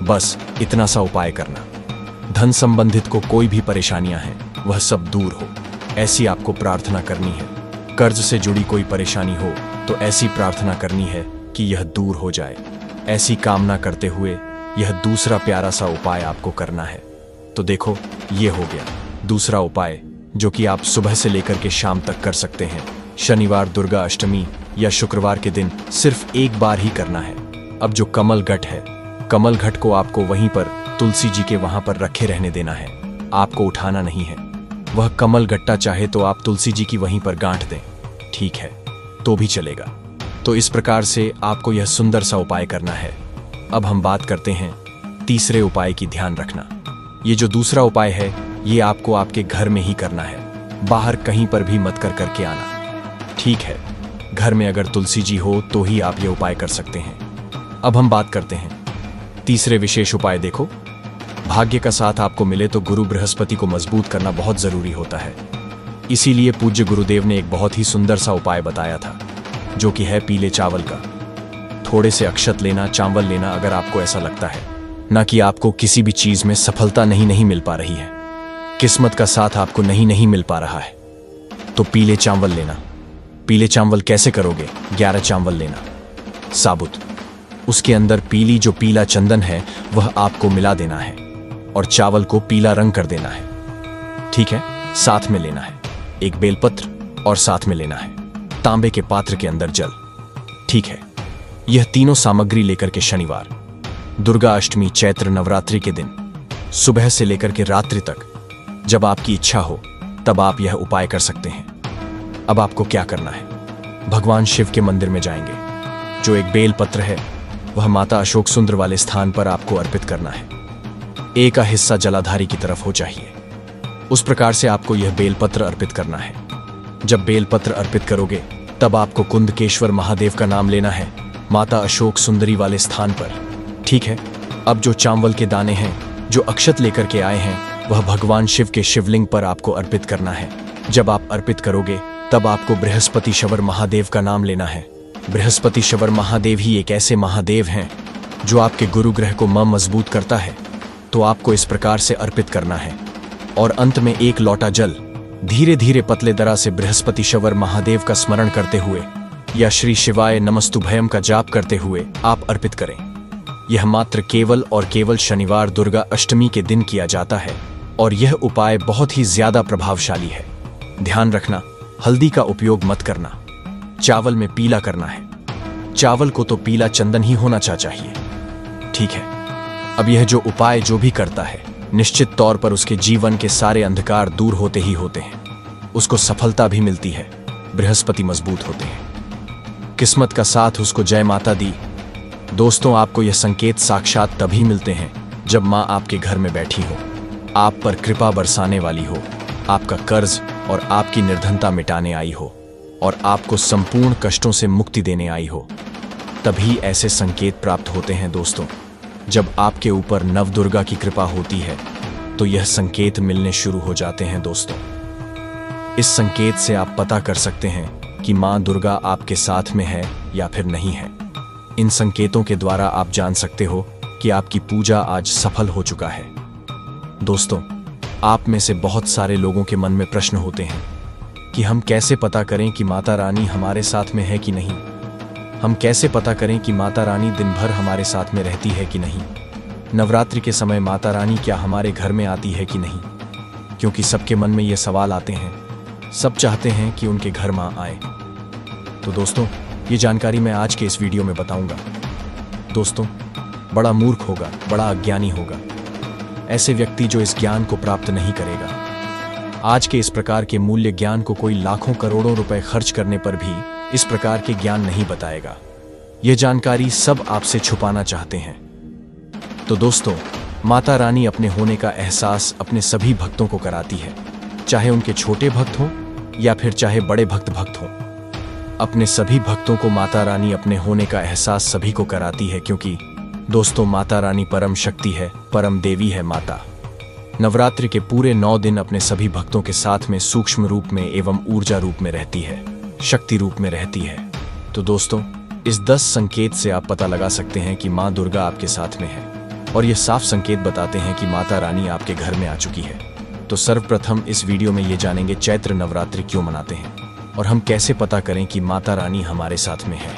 बस इतना सा उपाय करना। धन संबंधित को कोई भी परेशानियां हैं वह सब दूर हो, ऐसी आपको प्रार्थना करनी है। कर्ज से जुड़ी कोई परेशानी हो तो ऐसी प्रार्थना करनी है कि यह दूर हो जाए। ऐसी कामना करते हुए यह दूसरा प्यारा सा उपाय आपको करना है। तो देखो, ये हो गया दूसरा उपाय जो कि आप सुबह से लेकर के शाम तक कर सकते हैं। शनिवार दुर्गा अष्टमी या शुक्रवार के दिन सिर्फ एक बार ही करना है। अब जो कमल घट है, कमल घट को आपको वहीं पर तुलसी जी के वहां पर रखे रहने देना है, आपको उठाना नहीं है। वह कमल गट्टा चाहे तो आप तुलसी जी की वहीं पर गांठ दें, ठीक है, तो भी चलेगा। तो इस प्रकार से आपको यह सुंदर सा उपाय करना है। अब हम बात करते हैं तीसरे उपाय की। ध्यान रखना, ये जो दूसरा उपाय है ये आपको आपके घर में ही करना है, बाहर कहीं पर भी मत करके आना, ठीक है। घर में अगर तुलसी जी हो तो ही आप ये उपाय कर सकते हैं। अब हम बात करते हैं तीसरे विशेष उपाय। देखो, भाग्य का साथ आपको मिले तो गुरु बृहस्पति को मजबूत करना बहुत जरूरी होता है। इसीलिए पूज्य गुरुदेव ने एक बहुत ही सुंदर सा उपाय बताया था, जो कि है पीले चावल का। थोड़े से अक्षत लेना, चावल लेना अगर आपको ऐसा लगता है ना कि आपको किसी भी चीज में सफलता नहीं मिल पा रही है, किस्मत का साथ आपको नहीं मिल पा रहा है, तो पीले चावल लेना। पीले चावल कैसे करोगे? 11 चावल लेना साबुत, उसके अंदर पीला चंदन है वह आपको मिला देना है और चावल को पीला रंग कर देना है, ठीक है। साथ में लेना है एक बेलपत्र और साथ में लेना है तांबे के पात्र के अंदर जल, ठीक है। यह तीनों सामग्री लेकर के शनिवार दुर्गा अष्टमी चैत्र नवरात्रि के दिन सुबह से लेकर के रात्रि तक जब आपकी इच्छा हो तब आप यह उपाय कर सकते हैं। अब आपको क्या करना है? भगवान शिव के मंदिर में जाएंगे। जो एक बेलपत्र है वह माता अशोक सुंदर वाले स्थान पर आपको अर्पित करना है। एक का हिस्सा जलाधारी की तरफ हो चाहिए। उस प्रकार से आपको यह बेलपत्र अर्पित करना है। जब बेलपत्र अर्पित करोगे तब आपको कुंदकेश्वर महादेव का नाम लेना है माता अशोक सुंदरी वाले स्थान पर। ठीक है। अब जो चावल के दाने हैं जो अक्षत लेकर के आए हैं वह भगवान शिव के शिवलिंग पर आपको अर्पित करना है। जब आप अर्पित करोगे तब आपको बृहस्पतिश्वर महादेव का नाम लेना है। बृहस्पतिश्वर महादेव ही एक ऐसे महादेव हैं जो आपके गुरु ग्रह को मजबूत करता है। तो आपको इस प्रकार से अर्पित करना है और अंत में एक लोटा जल धीरे धीरे पतले दरा से बृहस्पतिश्वर महादेव का स्मरण करते हुए या श्री शिवाय नमस्तुभयम का जाप करते हुए आप अर्पित करें। यह मात्र केवल और केवल शनिवार दुर्गा अष्टमी के दिन किया जाता है और यह उपाय बहुत ही ज्यादा प्रभावशाली है। ध्यान रखना, हल्दी का उपयोग मत करना। चावल में पीला करना है। चावल को तो पीला चंदन ही होना चाहिए। ठीक है। अब यह जो उपाय जो भी करता है निश्चित तौर पर उसके जीवन के सारे अंधकार दूर होते ही होते हैं। उसको सफलता भी मिलती है। बृहस्पति मजबूत होते हैं। किस्मत का साथ उसको जय माता दी। दोस्तों, आपको यह संकेत साक्षात तभी मिलते हैं जब माँ आपके घर में बैठी हो, आप पर कृपा बरसाने वाली हो, आपका कर्ज और आपकी निर्धनता मिटाने आई हो और आपको संपूर्ण कष्टों से मुक्ति देने आई हो। तभी ऐसे संकेत प्राप्त होते हैं दोस्तों। जब आपके ऊपर नवदुर्गा की कृपा होती है तो यह संकेत मिलने शुरू हो जाते हैं दोस्तों। इस संकेत से आप पता कर सकते हैं कि मां दुर्गा आपके साथ में है या फिर नहीं है। इन संकेतों के द्वारा आप जान सकते हो कि आपकी पूजा आज सफल हो चुका है। दोस्तों, आप में से बहुत सारे लोगों के मन में प्रश्न होते हैं कि हम कैसे पता करें कि माता रानी हमारे साथ में है कि नहीं। हम कैसे पता करें कि माता रानी दिन भर हमारे साथ में रहती है कि नहीं। नवरात्रि के समय माता रानी क्या हमारे घर में आती है कि नहीं, क्योंकि सबके मन में ये सवाल आते हैं। सब चाहते हैं कि उनके घर माँ आए। तो दोस्तों, ये जानकारी मैं आज के इस वीडियो में बताऊंगा। दोस्तों, बड़ा मूर्ख होगा, बड़ा अज्ञानी होगा ऐसे व्यक्ति जो इस ज्ञान को प्राप्त नहीं करेगा। आज के इस प्रकार के मूल्य ज्ञान को कोई लाखों करोड़ों रुपए खर्च करने पर भी इस प्रकार के ज्ञान नहीं बताएगा। यह जानकारी सब आपसे छुपाना चाहते हैं। तो दोस्तों, माता रानी अपने होने का एहसास अपने सभी भक्तों को कराती है, चाहे उनके छोटे भक्त हों या फिर चाहे बड़े भक्त हों। अपने सभी भक्तों को माता रानी अपने होने का एहसास सभी को कराती है, क्योंकि दोस्तों माता रानी परम शक्ति है, परम देवी है माता। नवरात्रि के पूरे 9 दिन अपने सभी भक्तों के साथ में सूक्ष्म रूप में एवं ऊर्जा रूप में रहती है, शक्ति रूप में रहती है। तो दोस्तों, इस 10 संकेत से आप पता लगा सकते हैं कि माँ दुर्गा आपके साथ में है और ये साफ संकेत बताते हैं कि माता रानी आपके घर में आ चुकी है। तो सर्वप्रथम इस वीडियो में ये जानेंगे चैत्र नवरात्रि क्यों मनाते हैं और हम कैसे पता करें कि माता रानी हमारे साथ में है।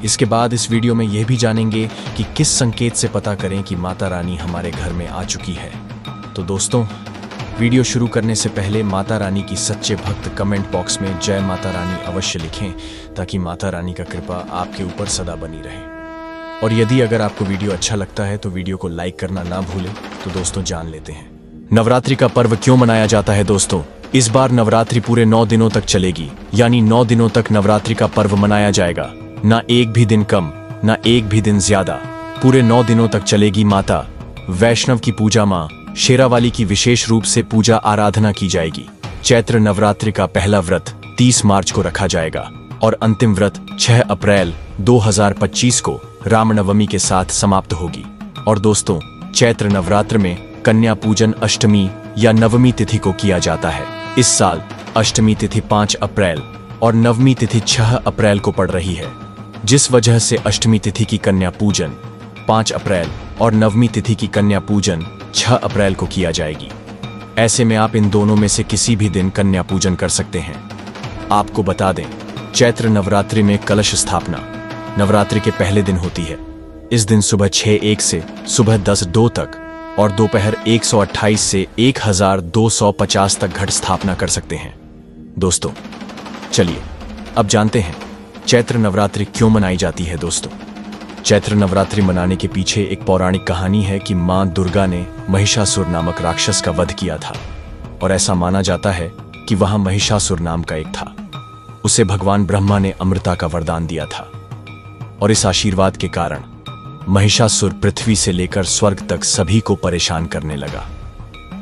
इसके बाद इस वीडियो में यह भी जानेंगे कि किस संकेत से पता करें कि माता रानी हमारे घर में आ चुकी है। तो दोस्तों, वीडियो शुरू करने से पहले माता रानी की सच्चे भक्त कमेंट बॉक्स में जय माता रानी अवश्य लिखें, ताकि माता रानी का कृपा आपके ऊपर सदा बनी रहे। और यदि अगर आपको वीडियो अच्छा लगता है तो वीडियो को लाइक करना ना भूलें। तो दोस्तों, जान लेते हैं नवरात्रि का पर्व क्यों मनाया जाता है। दोस्तों, इस बार नवरात्रि पूरे 9 दिनों तक चलेगी, यानी 9 दिनों तक नवरात्रि का पर्व मनाया जाएगा। ना एक भी दिन कम, ना एक भी दिन ज्यादा। पूरे 9 दिनों तक चलेगी माता वैष्णव की पूजा, माँ शेरावाली की विशेष रूप से पूजा आराधना की जाएगी। चैत्र नवरात्रि का पहला व्रत 30 मार्च को रखा जाएगा और अंतिम व्रत 6 अप्रैल 2025 को रामनवमी के साथ समाप्त होगी। और दोस्तों, चैत्र नवरात्र में कन्या पूजन अष्टमी या नवमी तिथि को किया जाता है। इस साल अष्टमी तिथि 5 अप्रैल और नवमी तिथि 6 अप्रैल को पड़ रही है, जिस वजह से अष्टमी तिथि की कन्या पूजन 5 अप्रैल और नवमी तिथि की कन्या पूजन 6 अप्रैल को किया जाएगी। ऐसे में आप इन दोनों में से किसी भी दिन कन्या पूजन कर सकते हैं। आपको बता दें, चैत्र नवरात्रि में कलश स्थापना नवरात्रि के पहले दिन होती है। इस दिन सुबह 6:01 से सुबह 10:02 तक और दोपहर 128 से 1250 तक घट स्थापना कर सकते हैं। दोस्तों, चलिए अब जानते हैं चैत्र नवरात्रि क्यों मनाई जाती है। दोस्तों, चैत्र नवरात्रि मनाने के पीछे एक पौराणिक कहानी है कि मां दुर्गा ने महिषासुर नामक राक्षस का वध किया था और ऐसा माना जाता है कि वहां महिषासुर नाम का एक था। उसे भगवान ब्रह्मा ने अमृता का वरदान दिया था और इस आशीर्वाद के कारण महिषासुर पृथ्वी से लेकर स्वर्ग तक सभी को परेशान करने लगा।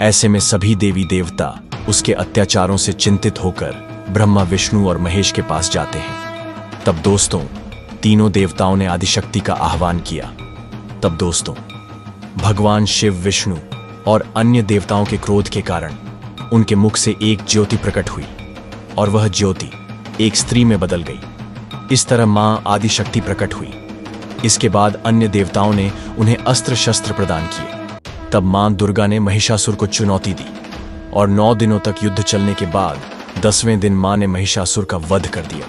ऐसे में सभी देवी देवता उसके अत्याचारों से चिंतित होकर ब्रह्मा, विष्णु और महेश के पास जाते हैं। तब दोस्तों तीनों देवताओं ने आदिशक्ति का आह्वान किया। तब दोस्तों भगवान शिव, विष्णु और अन्य देवताओं के क्रोध के कारण उनके मुख से एक ज्योति प्रकट हुई और वह ज्योति एक स्त्री में बदल गई। इस तरह मां आदिशक्ति प्रकट हुई। इसके बाद अन्य देवताओं ने उन्हें अस्त्र शस्त्र प्रदान किए। तब मां दुर्गा ने महिषासुर को चुनौती दी और 9 दिनों तक युद्ध चलने के बाद 10वें दिन मां ने महिषासुर का वध कर दिया।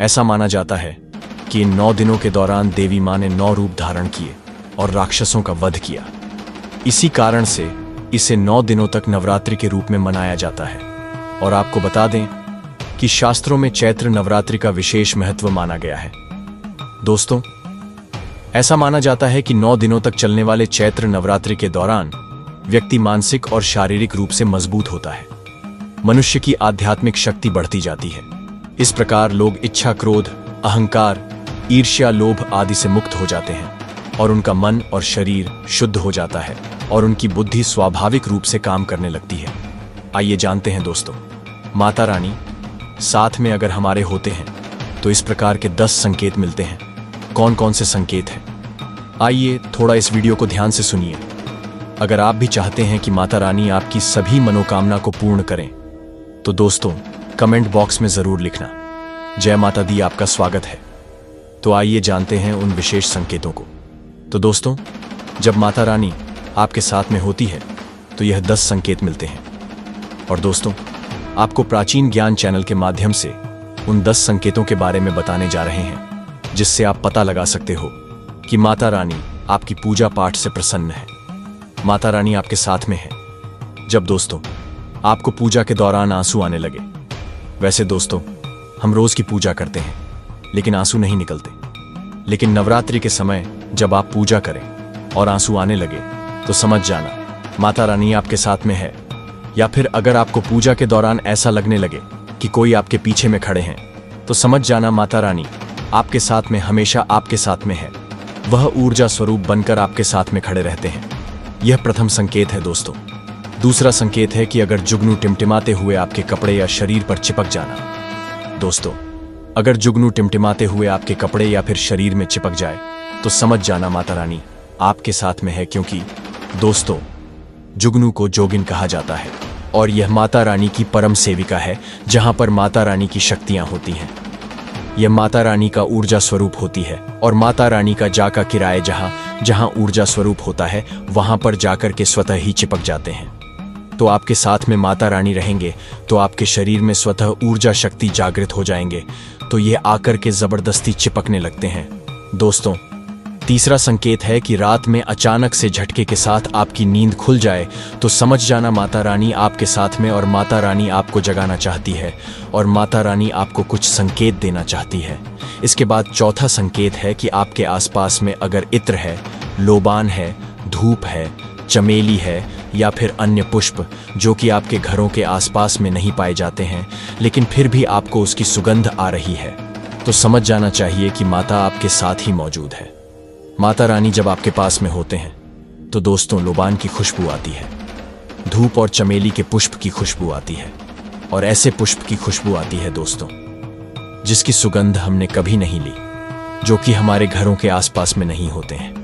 ऐसा माना जाता है कि इन 9 दिनों के दौरान देवी मां ने 9 रूप धारण किए और राक्षसों का वध किया। इसी कारण से इसे 9 दिनों तक नवरात्रि के रूप में मनाया जाता है। और आपको बता दें कि शास्त्रों में चैत्र नवरात्रि का विशेष महत्व माना गया है। दोस्तों ऐसा माना जाता है कि 9 दिनों तक चलने वाले चैत्र नवरात्रि के दौरान व्यक्ति मानसिक और शारीरिक रूप से मजबूत होता है। मनुष्य की आध्यात्मिक शक्ति बढ़ती जाती है। इस प्रकार लोग इच्छा, क्रोध, अहंकार, ईर्ष्या, लोभ आदि से मुक्त हो जाते हैं और उनका मन और शरीर शुद्ध हो जाता है और उनकी बुद्धि स्वाभाविक रूप से काम करने लगती है। आइए जानते हैं दोस्तों, माता रानी साथ में अगर हमारे होते हैं तो इस प्रकार के 10 संकेत मिलते हैं। कौन कौन से संकेत हैं? आइए थोड़ा इस वीडियो को ध्यान से सुनिए। अगर आप भी चाहते हैं कि माता रानी आपकी सभी मनोकामना को पूर्ण करें तो दोस्तों कमेंट बॉक्स में जरूर लिखना। जय माता दी आपका स्वागत है। तो आइए जानते हैं उन विशेष संकेतों को। तो दोस्तों जब माता रानी आपके साथ में होती है तो यह 10 संकेत मिलते हैं। और दोस्तों आपको प्राचीन ज्ञान चैनल के माध्यम से उन 10 संकेतों के बारे में बताने जा रहे हैं जिससे आप पता लगा सकते हो कि माता रानी आपकी पूजा पाठ से प्रसन्न है, माता रानी आपके साथ में है। जब दोस्तों आपको पूजा के दौरान आंसू आने लगे, वैसे दोस्तों हम रोज की पूजा करते हैं लेकिन आंसू नहीं निकलते, लेकिन नवरात्रि के समय जब आप पूजा करें और आंसू आने लगे तो समझ जाना माता रानी आपके साथ में है। या फिर अगर आपको पूजा के दौरान ऐसा लगने लगे कि कोई आपके पीछे में खड़े हैं तो समझ जाना माता रानी आपके साथ में, हमेशा आपके साथ में है। वह ऊर्जा स्वरूप बनकर आपके साथ में खड़े रहते हैं। यह प्रथम संकेत है दोस्तों। दूसरा संकेत है कि अगर जुगनू टिमटिमाते हुए आपके कपड़े या शरीर पर चिपक जाना। दोस्तों अगर जुगनू टिमटिमाते हुए आपके कपड़े या फिर शरीर में चिपक जाए तो समझ जाना माता रानी आपके साथ में है, क्योंकि दोस्तों जुगनू को जोगिन कहा जाता है और यह माता रानी की परम सेविका है, जहां पर माता रानी की शक्तियां होती हैं। यह माता रानी का ऊर्जा स्वरूप होती है और माता रानी का जा का किराए जहां ऊर्जा स्वरूप होता है वहां पर जाकर के स्वतः ही चिपक जाते हैं। तो आपके साथ में माता रानी रहेंगे तो आपके शरीर में स्वतः ऊर्जा शक्ति जागृत हो जाएंगे, तो ये आकर के जबरदस्ती चिपकने लगते हैं। दोस्तों तीसरा संकेत है कि रात में अचानक से झटके के साथ आपकी नींद खुल जाए तो समझ जाना माता रानी आपके साथ में और माता रानी आपको जगाना चाहती है और माता रानी आपको कुछ संकेत देना चाहती है। इसके बाद चौथा संकेत है कि आपके आसपास में अगर इत्र है, लोबान है, धूप है, चमेली है या फिर अन्य पुष्प जो कि आपके घरों के आसपास में नहीं पाए जाते हैं लेकिन फिर भी आपको उसकी सुगंध आ रही है तो समझ जाना चाहिए कि माता आपके साथ ही मौजूद है। माता रानी जब आपके पास में होते हैं तो दोस्तों लोबान की खुशबू आती है, धूप और चमेली के पुष्प की खुशबू आती है और ऐसे पुष्प की खुशबू आती है दोस्तों जिसकी सुगंध हमने कभी नहीं ली, जो कि हमारे घरों के आसपास में नहीं होते हैं।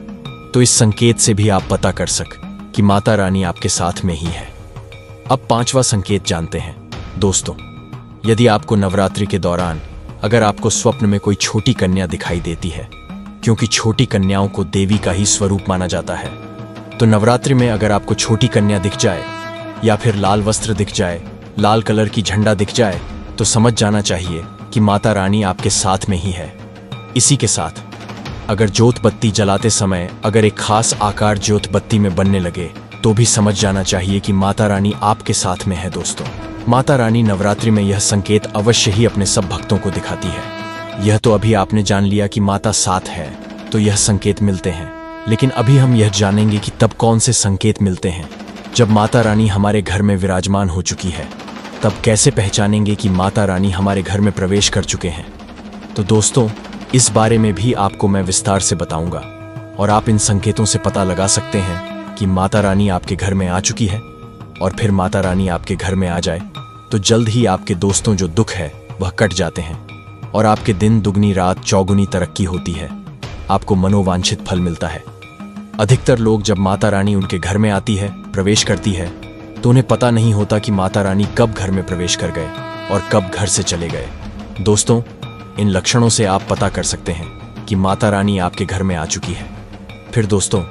तो इस संकेत से भी आप पता कर सक कि माता रानी आपके साथ में ही है। अब 5वां संकेत जानते हैं दोस्तों। यदि आपको नवरात्रि के दौरान अगर आपको स्वप्न में कोई छोटी कन्या दिखाई देती है, क्योंकि छोटी कन्याओं को देवी का ही स्वरूप माना जाता है, तो नवरात्रि में अगर आपको छोटी कन्या दिख जाए या फिर लाल वस्त्र दिख जाए, लाल कलर की झंडा दिख जाए तो समझ जाना चाहिए कि माता रानी आपके साथ में ही है। इसी के साथ अगर ज्योत बत्ती जलाते समय अगर एक खास आकार ज्योत बत्ती में बनने लगे तो भी समझ जाना चाहिए कि माता रानी आपके साथ में है। दोस्तों माता रानी नवरात्रि में यह संकेत अवश्य ही अपने सब भक्तों को दिखाती है। यह तो अभी आपने जान लिया कि माता साथ है तो यह संकेत मिलते हैं, लेकिन अभी हम यह जानेंगे कि तब कौन से संकेत मिलते हैं जब माता रानी हमारे घर में विराजमान हो चुकी है। तब कैसे पहचानेंगे कि माता रानी हमारे घर में प्रवेश कर चुके हैं? तो दोस्तों, इस बारे में भी आपको मैं विस्तार से बताऊंगा और आप इन संकेतों से पता लगा सकते हैं कि माता रानी आपके घर में आ चुकी है। और फिर माता रानी आपके घर में आ जाए तो जल्द ही आपके दोस्तों जो दुख है वह कट जाते हैं और आपके दिन दुगनी रात चौगुनी तरक्की होती है। आपको मनोवांछित फल मिलता है। अधिकतर लोग जब माता रानी उनके घर में आती है, प्रवेश करती है, तो उन्हें पता नहीं होता कि माता रानी कब घर में प्रवेश कर गए और कब घर से चले गए। दोस्तों, इन लक्षणों से आप पता कर सकते हैं कि माता रानी आपके घर में आ चुकी है। फिर दोस्तों,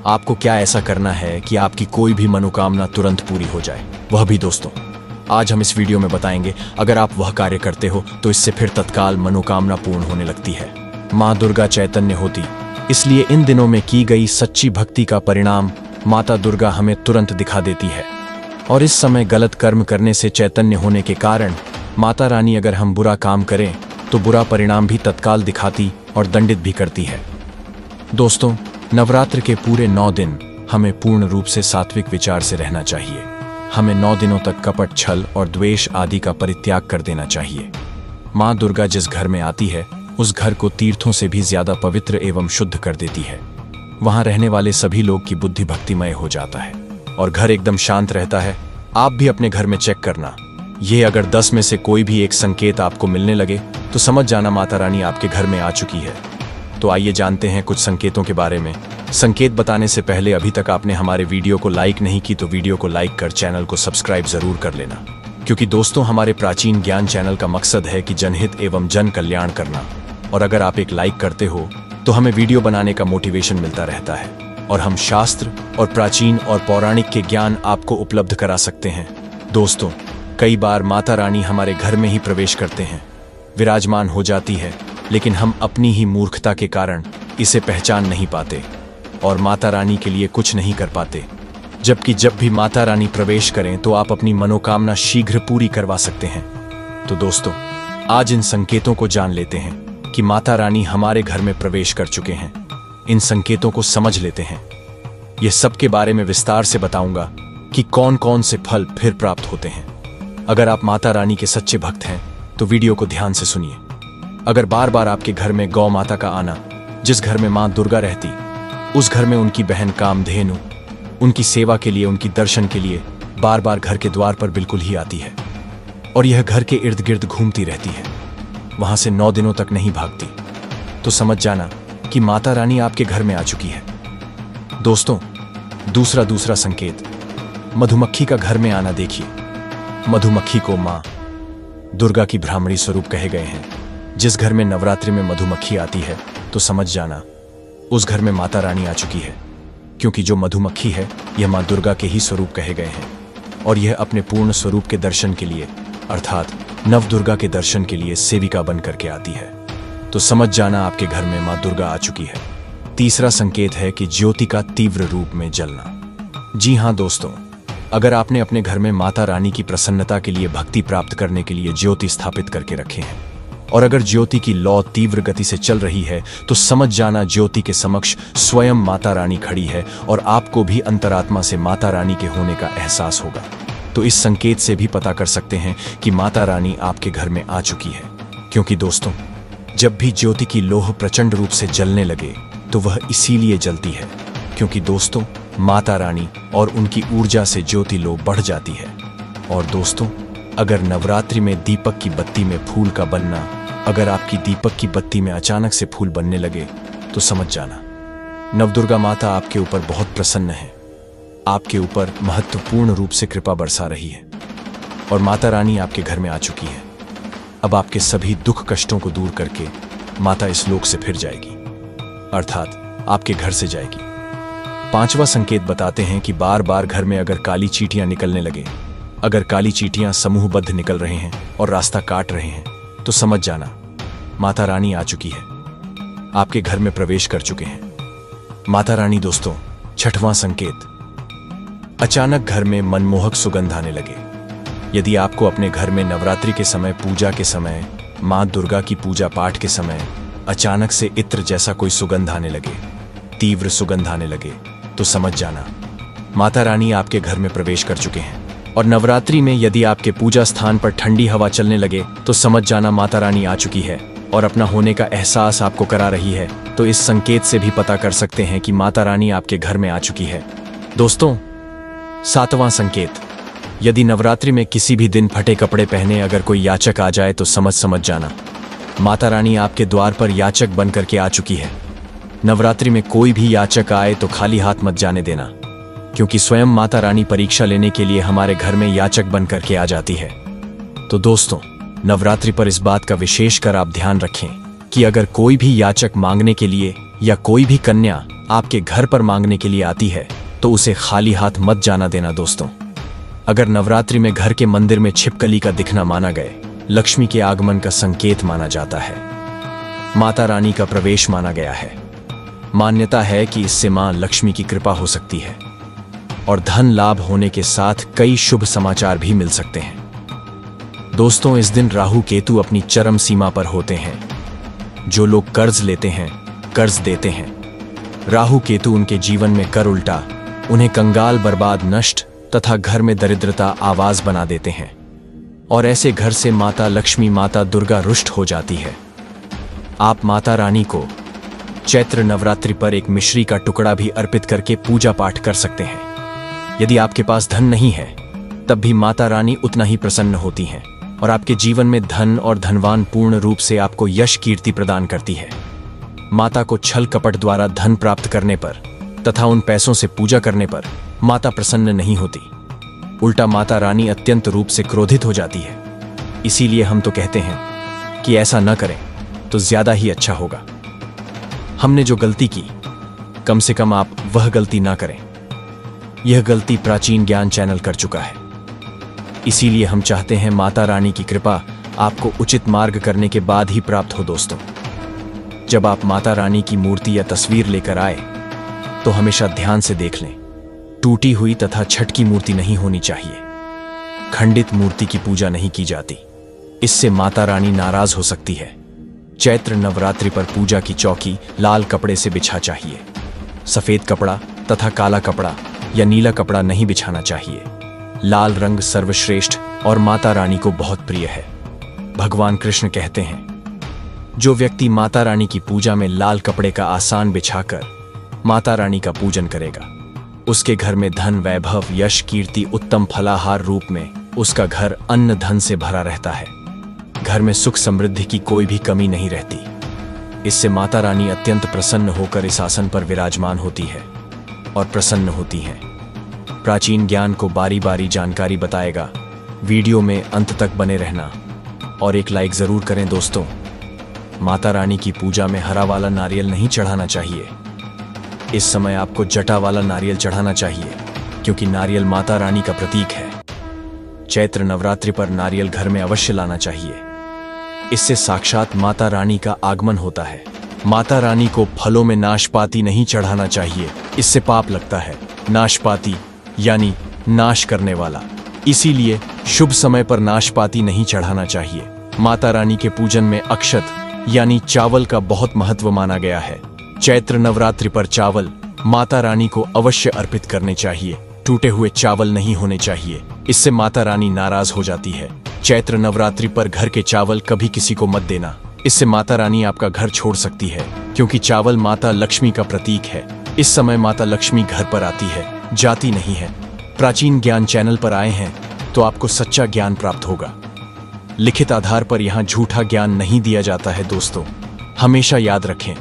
आपको क्या ऐसा करना है कि आपकी कोई भी मनोकामना तुरंत पूरी हो जाए? वह भी दोस्तों, आज हम इस वीडियो में बताएंगे। अगर आप वह कार्य करते हो तो इससे फिर तत्काल मनोकामना पूर्ण होने लगती है। माँ दुर्गा चैतन्य होती, इसलिए इन दिनों में की गई सच्ची भक्ति का परिणाम माता दुर्गा हमें तुरंत दिखा देती है। और इस समय गलत कर्म करने से चैतन्य होने के कारण माता रानी अगर हम बुरा काम करें तो बुरा परिणाम भी तत्काल दिखाती और दंडित भी करती है। दोस्तों, नवरात्र के पूरे 9 दिन हमें पूर्ण रूप से सात्विक विचार से रहना चाहिए। हमें 9 दिनों तक कपट, छल और द्वेष आदि का परित्याग कर देना चाहिए। माँ दुर्गा जिस घर में आती है उस घर को तीर्थों से भी ज्यादा पवित्र एवं शुद्ध कर देती है। वहां रहने वाले सभी लोग की बुद्धि भक्तिमय हो जाता है और घर एकदम शांत रहता है। आप भी अपने घर में चेक करना। ये अगर 10 में से कोई भी एक संकेत आपको मिलने लगे तो समझ जाना माता रानी आपके घर में आ चुकी है। तो आइए जानते हैं कुछ संकेतों के बारे में। संकेत बताने से पहले अभी तक आपने हमारे वीडियो को लाइक नहीं की तो वीडियो को लाइक कर चैनल को सब्सक्राइब जरूर कर लेना, क्योंकि दोस्तों, हमारे प्राचीन ज्ञान चैनल का मकसद है कि जनहित एवं जन कल्याण करना। और अगर आप एक लाइक करते हो तो हमें वीडियो बनाने का मोटिवेशन मिलता रहता है और हम शास्त्र और प्राचीन और पौराणिक के ज्ञान आपको उपलब्ध करा सकते हैं। दोस्तों, कई बार माता रानी हमारे घर में ही प्रवेश करते हैं, विराजमान हो जाती है, लेकिन हम अपनी ही मूर्खता के कारण इसे पहचान नहीं पाते और माता रानी के लिए कुछ नहीं कर पाते। जबकि जब भी माता रानी प्रवेश करें तो आप अपनी मनोकामना शीघ्र पूरी करवा सकते हैं। तो दोस्तों, आज इन संकेतों को जान लेते हैं कि माता रानी हमारे घर में प्रवेश कर चुके हैं। इन संकेतों को समझ लेते हैं। यह सब के बारे में विस्तार से बताऊंगा कि कौन कौन से फल फिर प्राप्त होते हैं। अगर आप माता रानी के सच्चे भक्त हैं तो वीडियो को ध्यान से सुनिए। अगर बार बार आपके घर में गौ माता का आना, जिस घर में मां दुर्गा रहती, उस घर में उनकी बहन कामधेनु उनकी सेवा के लिए, उनकी दर्शन के लिए बार बार घर के द्वार पर बिल्कुल ही आती है और यह घर के इर्द गिर्द घूमती रहती है, वहां से 9 दिनों तक नहीं भागती, तो समझ जाना कि माता रानी आपके घर में आ चुकी है। दोस्तों, दूसरा संकेत, मधुमक्खी का घर में आना देखिए। मधुमक्खी को मां दुर्गा की ब्राह्मणी स्वरूप कहे गए हैं। जिस घर में नवरात्रि में मधुमक्खी आती है तो समझ जाना उस घर में माता रानी आ चुकी है, क्योंकि जो मधुमक्खी है यह मां दुर्गा के ही स्वरूप कहे गए हैं और यह अपने पूर्ण स्वरूप के दर्शन के लिए, अर्थात नव दुर्गा के दर्शन के लिए सेविका बन करके आती है। तो समझ जाना आपके घर में मां दुर्गा आ चुकी है। तीसरा संकेत है कि ज्योति का तीव्र रूप में जलना। जी हां दोस्तों, अगर आपने अपने घर में माता रानी की प्रसन्नता के लिए, भक्ति प्राप्त करने के लिए ज्योति स्थापित करके रखे हैं और अगर ज्योति की लौ तीव्र गति से चल रही है तो समझ जाना ज्योति के समक्ष स्वयं माता रानी खड़ी है और आपको भी अंतरात्मा से माता रानी के होने का एहसास होगा। तो इस संकेत से भी पता कर सकते हैं कि माता रानी आपके घर में आ चुकी है। क्योंकि दोस्तों, जब भी ज्योति की लोह प्रचंड रूप से जलने लगे तो वह इसीलिए जलती है क्योंकि दोस्तों, माता रानी और उनकी ऊर्जा से ज्योति लो बढ़ जाती है। और दोस्तों, अगर नवरात्रि में दीपक की बत्ती में फूल का बनना, अगर आपकी दीपक की बत्ती में अचानक से फूल बनने लगे तो समझ जाना नवदुर्गा माता आपके ऊपर बहुत प्रसन्न है, आपके ऊपर महत्वपूर्ण रूप से कृपा बरसा रही है और माता रानी आपके घर में आ चुकी है। अब आपके सभी दुख कष्टों को दूर करके माता इस लोक से फिर जाएगी, अर्थात आपके घर से जाएगी। 5वां संकेत बताते हैं कि बार बार घर में अगर काली चींटियां निकलने लगे, अगर काली चींटियां समूहबद्ध निकल रहे हैं और रास्ता काट रहे हैं तो समझ जाना माता रानी आ चुकी है, आपके घर में प्रवेश कर चुके हैं। माता रानी दोस्तों, 6वां संकेत, अचानक घर में मनमोहक सुगंध आने लगे। यदि आपको अपने घर में नवरात्रि के समय, पूजा के समय, मां दुर्गा की पूजा पाठ के समय अचानक से इत्र जैसा कोई सुगंध आने लगे, तीव्र सुगंध आने लगे, तो समझ जाना माता रानी आपके घर में प्रवेश कर चुके हैं और नवरात्रि में यदि आपके पूजा स्थान पर ठंडी हवा चलने लगे तो समझ जाना माता रानी आ चुकी है और अपना होने का एहसास आपको करा रही है। तो इस संकेत से भी पता कर सकते हैं कि माता रानी आपके घर में आ चुकी है। दोस्तों, 7वां संकेत, यदि नवरात्रि में किसी भी दिन फटे कपड़े पहने अगर कोई याचक आ जाए तो समझ जाना माता रानी आपके द्वार पर याचक बन करके आ चुकी है। नवरात्रि में कोई भी याचक आए तो खाली हाथ मत जाने देना, क्योंकि स्वयं माता रानी परीक्षा लेने के लिए हमारे घर में याचक बन करके आ जाती है। तो दोस्तों, नवरात्रि पर इस बात का विशेष कर आप ध्यान रखें कि अगर कोई भी याचक मांगने के लिए या कोई भी कन्या आपके घर पर मांगने के लिए आती है तो उसे खाली हाथ मत जाना देना। दोस्तों, अगर नवरात्रि में घर के मंदिर में छिपकली का दिखना माना गए लक्ष्मी के आगमन का संकेत माना जाता है, माता रानी का प्रवेश माना गया है। मान्यता है कि इससे मां लक्ष्मी की कृपा हो सकती है और धन लाभ होने के साथ कई शुभ समाचार भी मिल सकते हैं। दोस्तों, इस दिन राहु केतु अपनी चरम सीमा पर होते हैं। जो लोग कर्ज लेते हैं, कर्ज देते हैं, राहु केतु उनके जीवन में कर उल्टा, उन्हें कंगाल, बर्बाद, नष्ट तथा घर में दरिद्रता आवाज बना देते हैं और ऐसे घर से माता लक्ष्मी, माता दुर्गा रुष्ट हो जाती है। आप माता रानी को चैत्र नवरात्रि पर एक मिश्री का टुकड़ा भी अर्पित करके पूजा पाठ कर सकते हैं। यदि आपके पास धन नहीं है तब भी माता रानी उतना ही प्रसन्न होती हैं और आपके जीवन में धन और धनवान पूर्ण रूप से आपको यश कीर्ति प्रदान करती है। माता को छल कपट द्वारा धन प्राप्त करने पर तथा उन पैसों से पूजा करने पर माता प्रसन्न नहीं होती, उल्टा माता रानी अत्यंत रूप से क्रोधित हो जाती है। इसीलिए हम तो कहते हैं कि ऐसा न करें तो ज्यादा ही अच्छा होगा। हमने जो गलती की, कम से कम आप वह गलती ना करें। यह गलती प्राचीन ज्ञान चैनल कर चुका है। इसीलिए हम चाहते हैं माता रानी की कृपा आपको उचित मार्ग करने के बाद ही प्राप्त हो। दोस्तों, जब आप माता रानी की मूर्ति या तस्वीर लेकर आए तो हमेशा ध्यान से देख लें। टूटी हुई तथा छटकी मूर्ति नहीं होनी चाहिए। खंडित मूर्ति की पूजा नहीं की जाती, इससे माता रानी नाराज हो सकती है। चैत्र नवरात्रि पर पूजा की चौकी लाल कपड़े से बिछा चाहिए। सफेद कपड़ा तथा काला कपड़ा या नीला कपड़ा नहीं बिछाना चाहिए। लाल रंग सर्वश्रेष्ठ और माता रानी को बहुत प्रिय है। भगवान कृष्ण कहते हैं, जो व्यक्ति माता रानी की पूजा में लाल कपड़े का आसान बिछाकर माता रानी का पूजन करेगा, उसके घर में धन, वैभव, यश, कीर्ति, उत्तम फलाहार रूप में उसका घर अन्न धन से भरा रहता है। घर में सुख समृद्धि की कोई भी कमी नहीं रहती। इससे माता रानी अत्यंत प्रसन्न होकर इस आसन पर विराजमान होती है और प्रसन्न होती हैं। प्राचीन ज्ञान को बारी बारी जानकारी बताएगा। वीडियो में अंत तक बने रहना और एक लाइक जरूर करें। दोस्तों, माता रानी की पूजा में हरा वाला नारियल नहीं चढ़ाना चाहिए। इस समय आपको जटा वाला नारियल चढ़ाना चाहिए, क्योंकि नारियल माता रानी का प्रतीक है। चैत्र नवरात्रि पर नारियल घर में अवश्य लाना चाहिए। इससे साक्षात माता रानी का आगमन होता है। माता रानी को फलों में नाशपाती नहीं चढ़ाना चाहिए, इससे पाप लगता है। नाशपाती यानी नाश करने वाला, इसीलिए शुभ समय पर नाशपाती नहीं चढ़ाना चाहिए। माता रानी के पूजन में अक्षत यानी चावल का बहुत महत्व माना गया है। चैत्र नवरात्रि पर चावल माता रानी को अवश्य अर्पित करने चाहिए। टूटे हुए चावल नहीं होने चाहिए, इससे माता रानी नाराज हो जाती है। चैत्र नवरात्रि पर घर के चावल कभी किसी को मत देना, इससे माता रानी आपका घर छोड़ सकती है, क्योंकि चावल माता लक्ष्मी का प्रतीक है। इस समय माता लक्ष्मी घर पर आती है, जाती नहीं है। प्राचीन ज्ञान चैनल पर आए हैं तो आपको सच्चा ज्ञान प्राप्त होगा। लिखित आधार पर यहाँ झूठा ज्ञान नहीं दिया जाता है। दोस्तों, हमेशा याद रखें,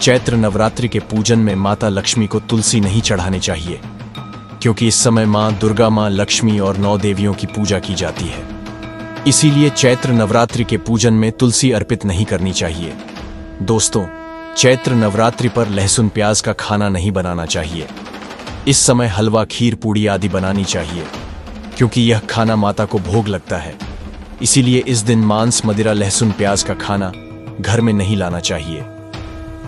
चैत्र नवरात्रि के पूजन में माता लक्ष्मी को तुलसी नहीं चढ़ाने चाहिए, क्योंकि इस समय मां दुर्गा, मां लक्ष्मी और 9 देवियों की पूजा की जाती है। इसीलिए चैत्र नवरात्रि के पूजन में तुलसी अर्पित नहीं करनी चाहिए। दोस्तों, चैत्र नवरात्रि पर लहसुन प्याज का खाना नहीं बनाना चाहिए। इस समय हलवा, खीर, पूड़ी आदि बनानी चाहिए, क्योंकि यह खाना माता को भोग लगता है। इसीलिए इस दिन मांस, मदिरा, लहसुन प्याज का खाना घर में नहीं लाना चाहिए।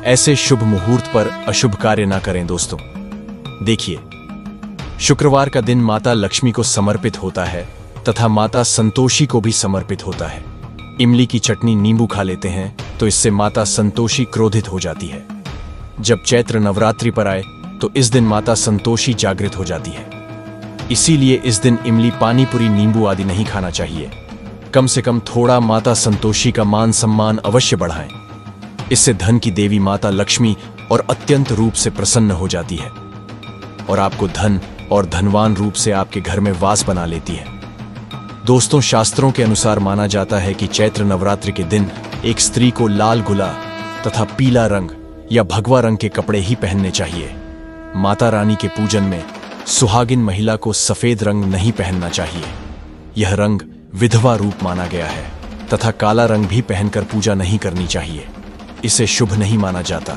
ऐसे शुभ मुहूर्त पर अशुभ कार्य ना करें। दोस्तों, देखिए, शुक्रवार का दिन माता लक्ष्मी को समर्पित होता है तथा माता संतोषी को भी समर्पित होता है। इमली की चटनी, नींबू खा लेते हैं तो इससे माता संतोषी क्रोधित हो जाती है। जब चैत्र नवरात्रि पर आए तो इस दिन माता संतोषी जागृत हो जाती है। इसीलिए इस दिन इमली, पानी पूरी, नींबू आदि नहीं खाना चाहिए। कम से कम थोड़ा माता संतोषी का मान सम्मान अवश्य बढ़ाएं। इससे धन की देवी माता लक्ष्मी और अत्यंत रूप से प्रसन्न हो जाती है और आपको धन और धनवान रूप से आपके घर में वास बना लेती है। दोस्तों, शास्त्रों के अनुसार माना जाता है कि चैत्र नवरात्रि के दिन एक स्त्री को लाल, गुलाल तथा पीला रंग या भगवा रंग के कपड़े ही पहनने चाहिए। माता रानी के पूजन में सुहागिन महिला को सफेद रंग नहीं पहनना चाहिए। यह रंग विधवा रूप माना गया है तथा काला रंग भी पहनकर पूजा नहीं करनी चाहिए। इसे शुभ नहीं माना जाता।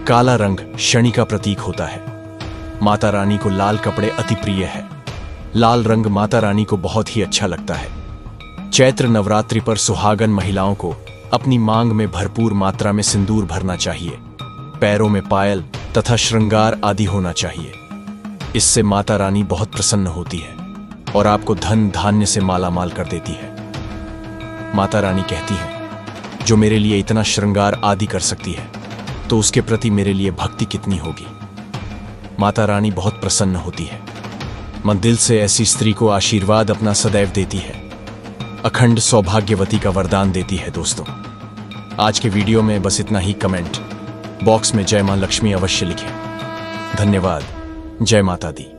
काला रंग शनि का प्रतीक होता है। माता रानी को लाल कपड़े अति प्रिय है। लाल रंग माता रानी को बहुत ही अच्छा लगता है। चैत्र नवरात्रि पर सुहागन महिलाओं को अपनी मांग में भरपूर मात्रा में सिंदूर भरना चाहिए। पैरों में पायल तथा श्रृंगार आदि होना चाहिए। इससे माता रानी बहुत प्रसन्न होती है और आपको धन धान्य से मालामाल कर देती है। माता रानी कहती है, जो मेरे लिए इतना श्रृंगार आदि कर सकती है तो उसके प्रति मेरे लिए भक्ति कितनी होगी। माता रानी बहुत प्रसन्न होती है। मन दिल से ऐसी स्त्री को आशीर्वाद अपना सदैव देती है। अखंड सौभाग्यवती का वरदान देती है। दोस्तों, आज के वीडियो में बस इतना ही। कमेंट बॉक्स में जय मां लक्ष्मी अवश्य लिखें। धन्यवाद। जय माता दी।